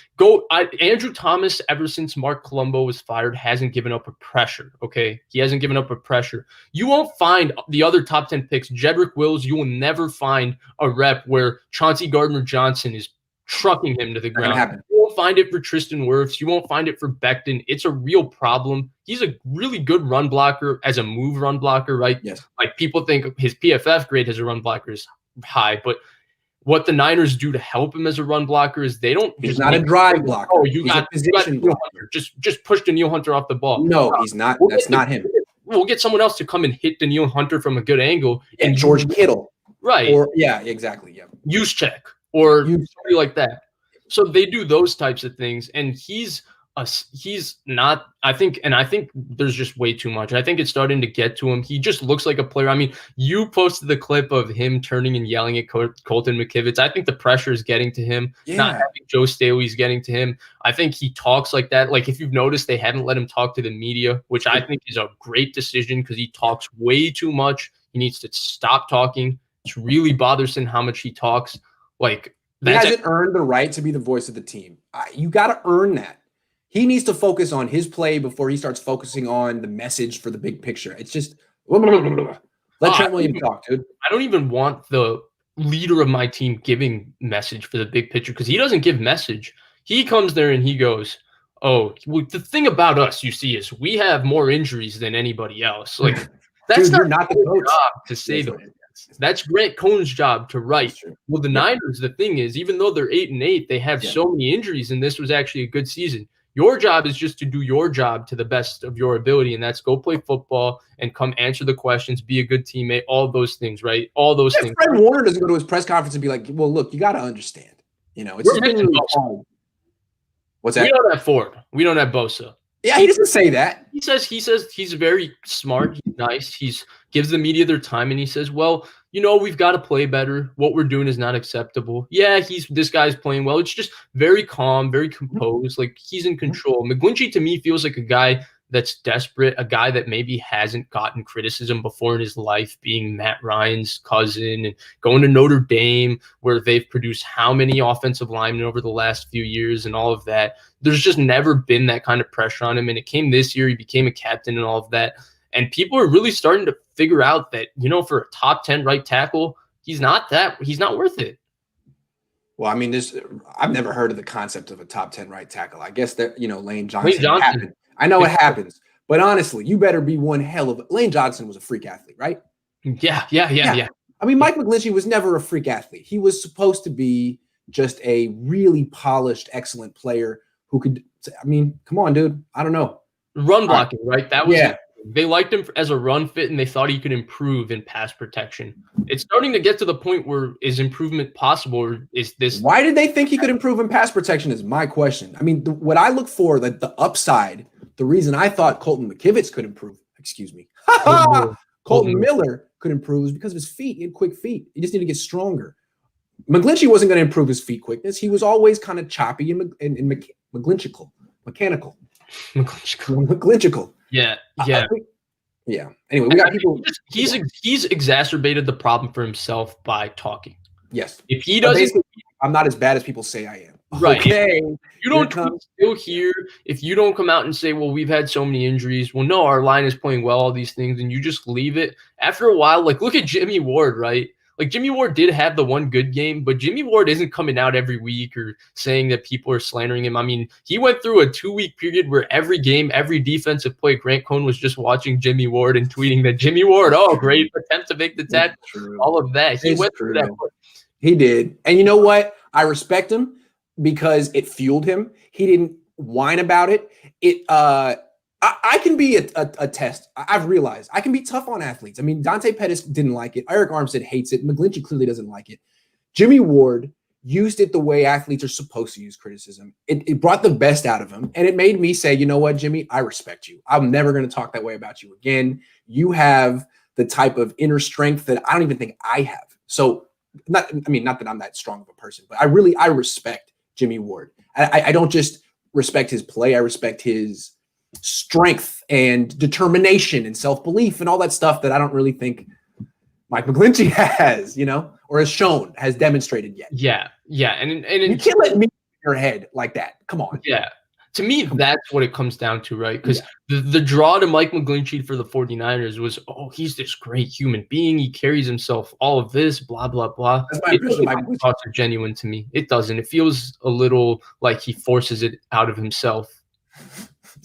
Andrew Thomas, ever since Mark Colombo was fired, hasn't given up a pressure, okay? He hasn't given up a pressure. You won't find the other top 10 picks. Jedrick Wills, you will never find a rep where Chauncey Gardner-Johnson is trucking him to the ground. You won't find it for Tristan Wirfs. You won't find it for Becton. It's a real problem. He's a really good run blocker as a move run blocker, right? Yes. Like, people think his PFF grade as a run blocker is high, but what the Niners do to help him as a run blocker is they don't. He's not a drive blocker. Oh, you got position blocker. Just push Danielle Hunter off the ball. No, he's not. That's not him. We'll get someone else to come and hit Danielle Hunter from a good angle. And George Kittle. Right. Or exactly. Yeah. Use check or somebody like that. So they do those types of things, and he's not. I think there's just way too much. I think it's starting to get to him. He just looks like a player. I mean, you posted the clip of him turning and yelling at Colton McKivitz. I think the pressure is getting to him. Yeah. Not having Joe Staley's getting to him. I think he talks like that. Like, if you've noticed, they haven't let him talk to the media, which I think is a great decision because he talks way too much. He needs to stop talking. It's really bothersome how much he talks. Like, he hasn't earned the right to be the voice of the team. You got to earn that. He needs to focus on his play before he starts focusing on the message for the big picture. It's just let Trent Williams talk, dude. I don't even want the leader of my team giving message for the big picture because he doesn't give message. He comes there and he goes, "Oh, well, the thing about us, you see, is we have more injuries than anybody else." Like, that's dude, not the coach job to say that. That's Grant Cohn's job to write. Well, the Niners, the thing is, even though they're 8-8, they have so many injuries, and this was actually a good season. Your job is just to do your job to the best of your ability, and that's go play football and come answer the questions, be a good teammate, all those things, right? All those things. Fred Warner doesn't go to his press conference and be like, well, look, you got to understand. You know, it's really hard. What's that? We don't have Ford. We don't have Bosa. Yeah, he doesn't say that. He says he's very smart. He's nice. He's gives the media their time, and he says, well, you know, we've got to play better. What we're doing is not acceptable. Yeah, this guy's playing well. It's just very calm, very composed. Like, he's in control. McGlinchey, to me, feels like a guy that's desperate, a guy that maybe hasn't gotten criticism before in his life, being Matt Ryan's cousin and going to Notre Dame, where they've produced how many offensive linemen over the last few years and all of that. There's just never been that kind of pressure on him. And it came this year. He became a captain and all of that. And people are really starting to figure out that, you know, for a top 10 right tackle, he's not worth it. Well, I mean, I've never heard of the concept of a top 10 right tackle. I guess that, you know, Lane Johnson. Happened. I know it happens, but honestly, you better be one hell of Lane Johnson was a freak athlete, right? Yeah. I mean, Mike McGlinchey was never a freak athlete. He was supposed to be just a really polished, excellent player who could, I mean, come on, dude. I don't know. Run blocking, right? That was it. They liked him as a run fit, and they thought he could improve in pass protection. It's starting to get to the point where is improvement possible, or is this? Why did they think he could improve in pass protection is my question. I mean, what I look for, the upside, the reason I thought Colton McKivitz could improve, Colton Miller could improve is because of his feet. He had quick feet. He just needed to get stronger. McGlinchey wasn't going to improve his feet quickness. He was always kind of choppy and mechanical. Yeah. Anyway, we got people. He's exacerbated the problem for himself by talking. Yes. If he doesn't, I'm not as bad as people say I am. Right. Okay. You don't still hear if you don't come out and say, well, we've had so many injuries. Well, no, our line is playing well, all these things, and you just leave it. After a while, like, look at Jimmy Ward, right? Like, Jimmy Ward did have the one good game, but Jimmy Ward isn't coming out every week or saying that people are slandering him. I mean, he went through a 2-week period where every game, every defensive play, Grant Cohn was just watching Jimmy Ward and tweeting that Jimmy Ward, oh, great attempt to make the tackle, all of that. He went through that. He did. And you know what? I respect him because it fueled him. He didn't whine about it. I can be a test. I've realized I can be tough on athletes. I mean, Dante Pettis didn't like it. Eric Armstead hates it. McGlinchey clearly doesn't like it. Jimmy Ward used it the way athletes are supposed to use criticism. It brought the best out of him. And it made me say, you know what, Jimmy, I respect you. I'm never going to talk that way about you again. You have the type of inner strength that I don't even think I have. So not that I'm that strong of a person, but I respect Jimmy Ward. I don't just respect his play. I respect his strength and determination and self-belief and all that stuff that I don't really think Mike McGlinchey has, or has demonstrated yet. Yeah. And you can't let me in your head like that. Come on. Yeah. To me, that's what it comes down to, right? Because the draw to Mike McGlinchey for the 49ers was, oh, he's this great human being. He carries himself, all of this, blah, blah, blah. It doesn't come across as genuine to me. It doesn't. It feels a little like he forces it out of himself.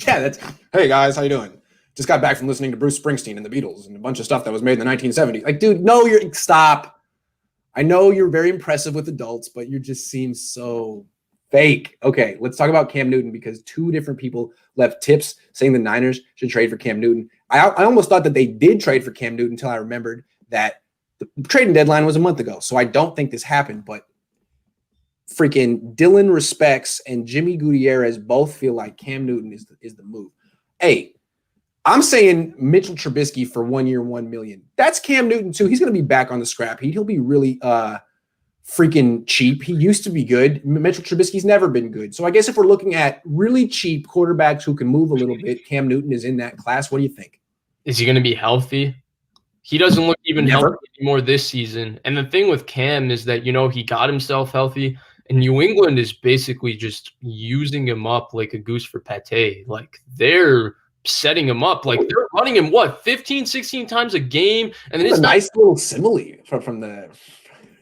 Yeah, hey, guys, how you doing? Just got back from listening to Bruce Springsteen and the Beatles and a bunch of stuff that was made in the 1970s. Like, dude, no, stop. I know you're very impressive with adults, but you just seem so fake. Okay, let's talk about Cam Newton because 2 different people left tips saying the Niners should trade for Cam Newton. I almost thought that they did trade for Cam Newton until I remembered that the trading deadline was a month ago. So I don't think this happened, but freaking Dylan Respects and Jimmy Gutierrez both feel like Cam Newton is the move. Hey, I'm saying Mitchell Trubisky for 1 year, $1 million. That's Cam Newton too. He's going to be back on the scrap heap. He'll be really freaking cheap. He used to be good. Mitchell Trubisky's never been good. So I guess if we're looking at really cheap quarterbacks who can move a little bit, Cam Newton is in that class. What do you think? Is he going to be healthy? He doesn't look even healthy anymore this season. And the thing with Cam is that, he got himself healthy. And New England is basically just using him up like a goose for pate. Like, they're setting him up. Like, they're running him, 15, 16 times a game? And then it's a nice little simile from the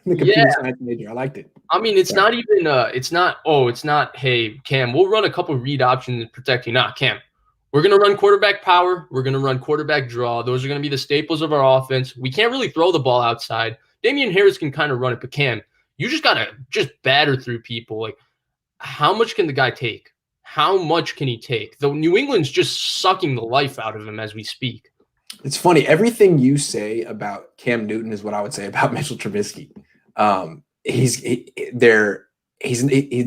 computer science major. I liked it. I mean, it's not even it's not, hey, Cam, we'll run a couple read options and protect you. Nah, Cam, we're going to run quarterback power. We're going to run quarterback draw. Those are going to be the staples of our offense. We can't really throw the ball outside. Damian Harris can kind of run it, but Cam, you just got to batter through people. Like, how much can the guy take? How much can he take? Though New England's just sucking the life out of him as we speak. It's funny. Everything you say about Cam Newton is what I would say about Mitchell Trubisky. They're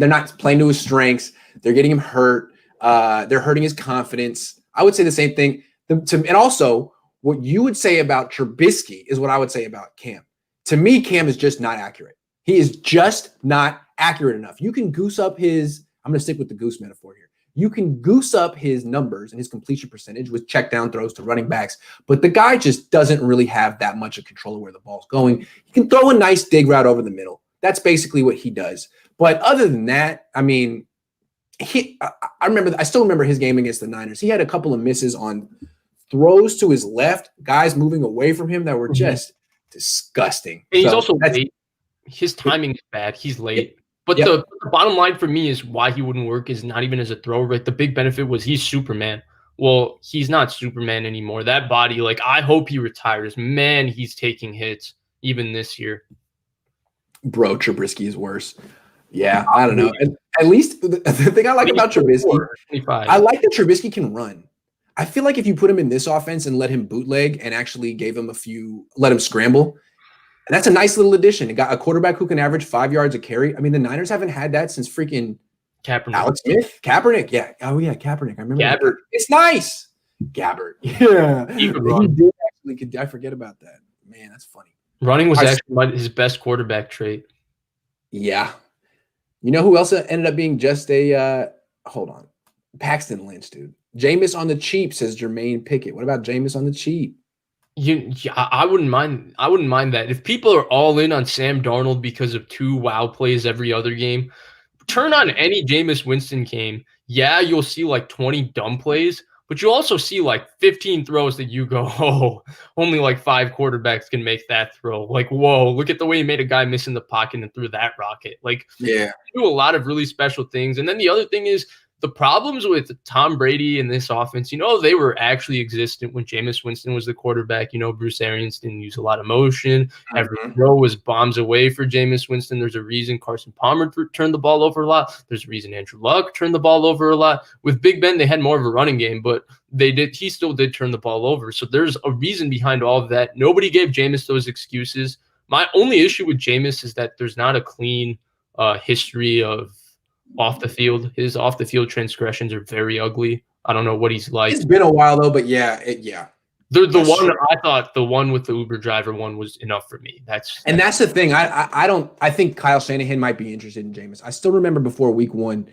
not playing to his strengths. They're getting him hurt. They're hurting his confidence. I would say the same thing. And also, what you would say about Trubisky is what I would say about Cam. To me, Cam is just not accurate. He is just not accurate enough. You can goose up I'm going to stick with the goose metaphor here. You can goose up his numbers and his completion percentage with check down throws to running backs, but the guy just doesn't really have that much of control of where the ball's going. He can throw a nice dig route over the middle. That's basically what he does. But other than that, I mean, I still remember his game against the Niners. He had a couple of misses on throws to his left, guys moving away from him that were just disgusting. And he's also late. His timing is bad. He's late. But the bottom line for me is why he wouldn't work is not even as a thrower. Right? The big benefit was he's Superman. Well, he's not Superman anymore. That body, like, I hope he retires. Man, he's taking hits even this year. Bro, Trubisky is worse. Yeah, I don't know. And at least the thing I like about Trubisky, I like that Trubisky can run. I feel like if you put him in this offense and let him bootleg and actually gave him let him scramble, and that's a nice little addition. It got a quarterback who can average 5 yards a carry. I mean, the Niners haven't had that since freaking Kaepernick. Alex Smith. Kaepernick, yeah. Oh, yeah, Kaepernick. I remember Gabbert. It's nice. Gabbert. Yeah. He did actually. I forget about that. Man, that's funny. Running was actually his best quarterback trait. Yeah. You know who else ended up being just hold on. Paxton Lynch, dude. Jameis on the cheap, says Jermaine Pickett. What about Jameis on the cheap? I wouldn't mind. I wouldn't mind that. If people are all in on Sam Darnold because of 2 wow plays every other game, turn on any Jameis Winston game. Yeah, you'll see like 20 dumb plays, but you also see like 15 throws that you go, oh, only like 5 quarterbacks can make that throw. Like, whoa, look at the way he made a guy miss in the pocket and threw that rocket. Like, Yeah. do a lot of really special things. And then the other thing is the problems with Tom Brady and this offense, they were actually existent when Jameis Winston was the quarterback. Bruce Arians didn't use a lot of motion. Every throw was bombs away for Jameis Winston. There's a reason Carson Palmer turned the ball over a lot. There's a reason Andrew Luck turned the ball over a lot. With Big Ben, they had more of a running game, but he still did turn the ball over. So there's a reason behind all of that. Nobody gave Jameis those excuses. My only issue with Jameis is that there's not a clean history of off the field. His off the field transgressions are very ugly. I don't know what he's like. It's been a while though, but yeah. The one true. I thought the one with the Uber driver one was enough for me. That's the thing. I think Kyle Shanahan might be interested in Jameis. I still remember before week 1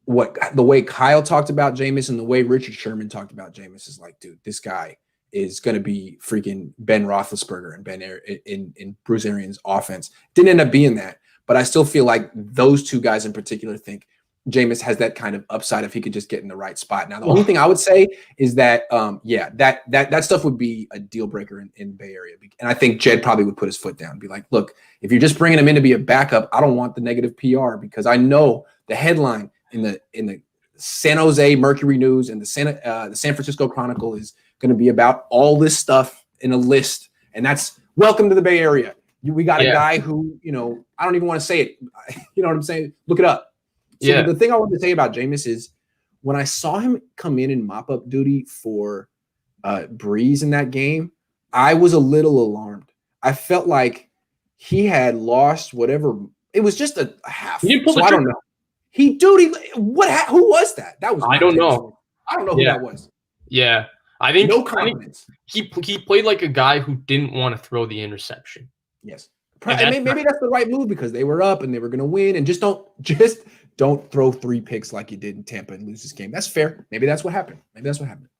the way Kyle talked about Jameis and the way Richard Sherman talked about Jameis is like, dude, this guy is going to be freaking Ben Roethlisberger and in Bruce Arians' offense. Didn't end up being that. But I still feel like those two guys in particular think Jameis has that kind of upside if he could just get in the right spot. Now, the only thing I would say is that, that stuff would be a deal breaker in Bay Area. And I think Jed probably would put his foot down and be like, look, if you're just bringing him in to be a backup, I don't want the negative PR because I know the headline in the San Jose Mercury News and the San Francisco Chronicle is going to be about all this stuff in a list. And that's welcome to the Bay Area. We got a guy who, I don't even want to say it. You know what I'm saying? Look it up. So the thing I want to say about Jameis is when I saw him come in mop-up duty for Breeze in that game, I was a little alarmed. I felt like he had lost whatever. It was just a half. So I don't know. Who was that? That was I don't know. I don't know who that was. Yeah. I think no confidence. He played like a guy who didn't want to throw the interception. Yes. And maybe that's the right move because they were up and they were going to win and just don't throw 3 picks like you did in Tampa and lose this game. That's fair. Maybe that's what happened.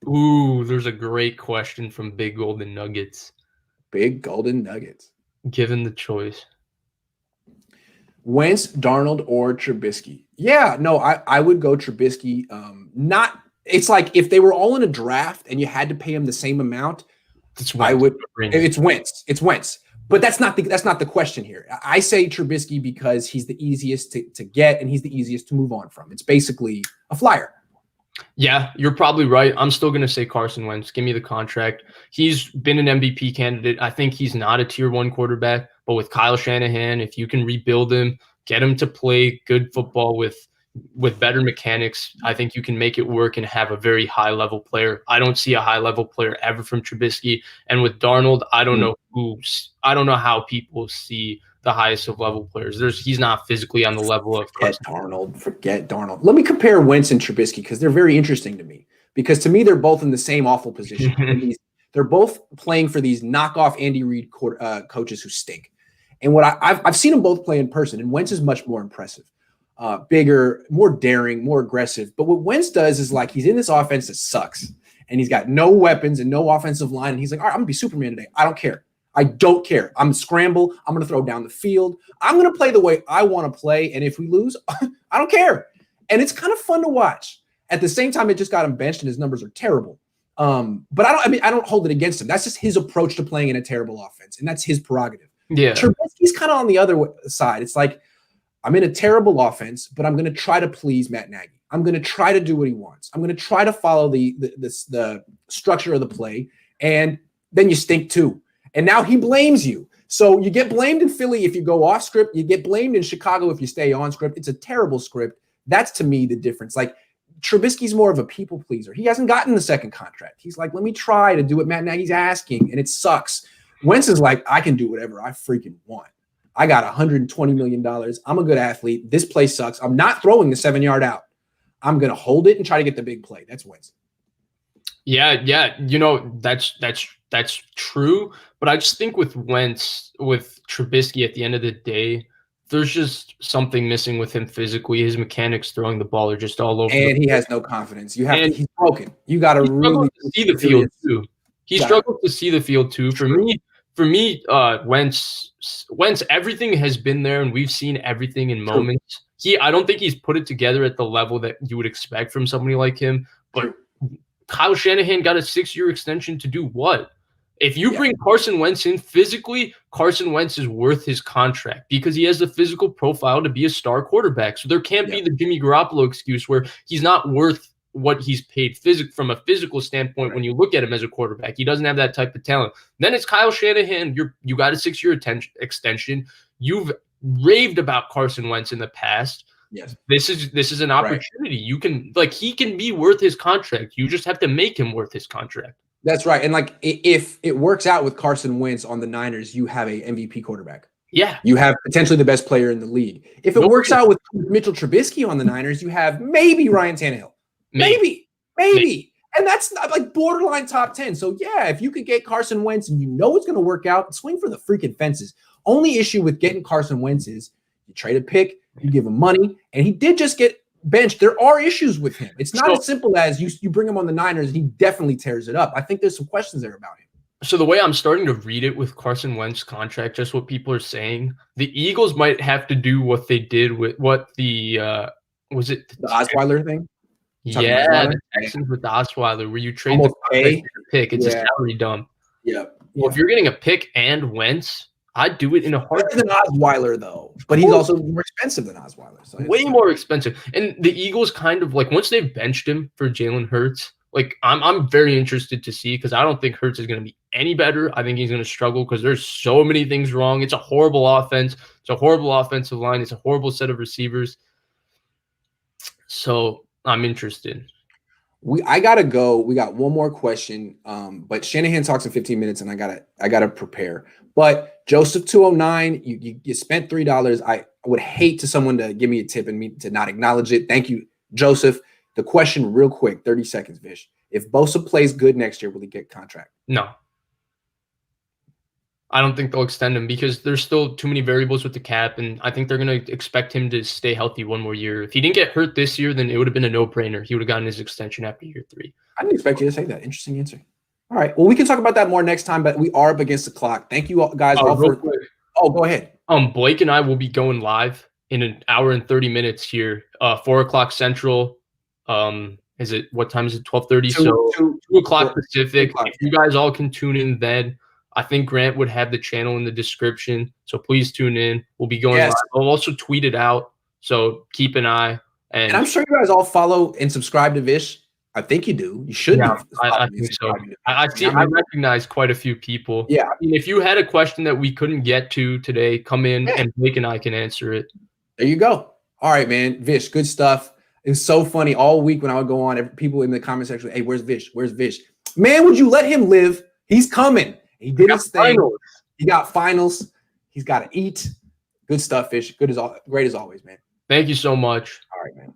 Ooh, there's a great question from Big Golden Nuggets. Big Golden Nuggets. Given the choice. Wentz, Darnold, or Trubisky? Yeah, no, I would go Trubisky. It's like if they were all in a draft and you had to pay him the same amount, It's Wentz. It's Wentz. But that's not the question here. I say Trubisky because he's the easiest to get and he's the easiest to move on from. It's basically a flyer. Yeah, you're probably right. I'm still going to say Carson Wentz. Give me the contract. He's been an MVP candidate. I think he's not a tier 1 quarterback, but with Kyle Shanahan, if you can rebuild him, get him to play good football with better mechanics, I think you can make it work and have a very high-level player. I don't see a high-level player ever from Trubisky. And with Darnold, I don't know how people see the highest of level players. He's not physically on the level of Forget Darnold. Let me compare Wentz and Trubisky because they're very interesting to me. Because to me, they're both in the same awful position. They're both playing for these knockoff Andy Reid coaches who stink. And what I've seen them both play in person, and Wentz is much more impressive. Bigger, more daring, more aggressive. But what Wentz does is like he's in this offense that sucks and he's got no weapons and no offensive line. And he's like, all right, I'm going to be Superman today. I don't care. I'm going to scramble. I'm going to throw down the field. I'm going to play the way I want to play. And if we lose, I don't care. And it's kind of fun to watch. At the same time, it just got him benched and his numbers are terrible. But I don't hold it against him. That's just his approach to playing in a terrible offense. And that's his prerogative. Yeah. Trubisky's kind of on the other side. It's like, I'm in a terrible offense, but I'm going to try to please Matt Nagy. I'm going to try to do what he wants. I'm going to try to follow the structure of the play, and then you stink too. And now he blames you. So you get blamed in Philly if you go off script. You get blamed in Chicago if you stay on script. It's a terrible script. That's, to me, the difference. Like, Trubisky's more of a people pleaser. He hasn't gotten the second contract. He's like, let me try to do what Matt Nagy's asking, and it sucks. Wentz is like, I can do whatever I freaking want. I got $120 million. I'm a good athlete. This play sucks. I'm not throwing the 7-yard out. I'm going to hold it and try to get the big play. That's Wentz. Yeah. That's true. But I just think with Wentz, with Trubisky at the end of the day, there's just something missing with him physically. His mechanics throwing the ball are just all over. And he has no confidence. He's broken. You got to really see the field too. He struggles to see the field too. For me, Wentz, everything has been there, and we've seen everything in moments. I don't think he's put it together at the level that you would expect from somebody like him. But Kyle Shanahan got a 6-year extension to do what? If you bring Carson Wentz in physically, Carson Wentz is worth his contract because he has the physical profile to be a star quarterback. So there can't be the Jimmy Garoppolo excuse where he's not worth what he's paid from a physical standpoint. When you look at him as a quarterback, he doesn't have that type of talent. Then it's Kyle Shanahan. You got a 6-year extension. You've raved about Carson Wentz in the past. Yes. This is an opportunity. You can he can be worth his contract. You just have to make him worth his contract. That's right. And if it works out with Carson Wentz on the Niners, you have a MVP quarterback. Yeah. You have potentially the best player in the league. If it works out with Mitchell Trubisky on the Niners, you have maybe Ryan Tannehill. Maybe. And that's not borderline top 10. So yeah, if you could get Carson Wentz and it's going to work out, swing for the freaking fences. Only issue with getting Carson Wentz is you trade a pick, you give him money, and he did just get benched. There are issues with him. It's not as simple as you bring him on the Niners and he definitely tears it up. I think there's some questions there about him. So the way I'm starting to read it with Carson Wentz's contract, just what people are saying, the Eagles might have to do what they did with the Osweiler thing? Yeah, the Texans with the Osweiler, where you trade the pick. It's a salary dump. Yeah. Well, if you're getting a pick and Wentz, I'd do it in a heartbeat. Better than Osweiler, though. But he's also more expensive than Osweiler. So way more expensive. And the Eagles kind of once they've benched him for Jalen Hurts, I'm very interested to see, because I don't think Hurts is going to be any better. I think he's going to struggle because there's so many things wrong. It's a horrible offense. It's a horrible offensive line. It's a horrible set of receivers. So I'm interested. I gotta go. We got one more question. But Shanahan talks in 15 minutes, and I gotta prepare. But Joseph 209, you spent $3. I would hate to someone to give me a tip and me to not acknowledge it. Thank you, Joseph. The question, real quick, 30 seconds, Vish. If Bosa plays good next year, will he get contract? No. I don't think they'll extend him because there's still too many variables with the cap, and I think they're going to expect him to stay healthy one more year. If he didn't get hurt this year, then it would have been a no-brainer. He would have gotten his extension after year 3. I didn't expect you to say that. Interesting answer. All right. Well, we can talk about that more next time, but we are up against the clock. Thank you all, guys. Go ahead. Blake and I will be going live in an hour and 30 minutes here, 4 o'clock Central. What time is it? 12:30. So 2 o'clock Pacific. If you guys all can tune in then. I think Grant would have the channel in the description, so please tune in. We'll be going live. I'll also tweet it out, so keep an eye. And I'm sure you guys all follow and subscribe to Vish. I think you do. You should. Yeah, I think so. I recognize quite a few people. Yeah. I mean, if you had a question that we couldn't get to today, come in and Blake and I can answer it. There you go. All right, man. Vish, good stuff. It's so funny all week when I would go on. People in the comment section, hey, where's Vish? Where's Vish? Man, would you let him live? He's coming. He did his thing. He got finals. He's got to eat. Good stuff, Vish. Great as always, man. Thank you so much. All right, man.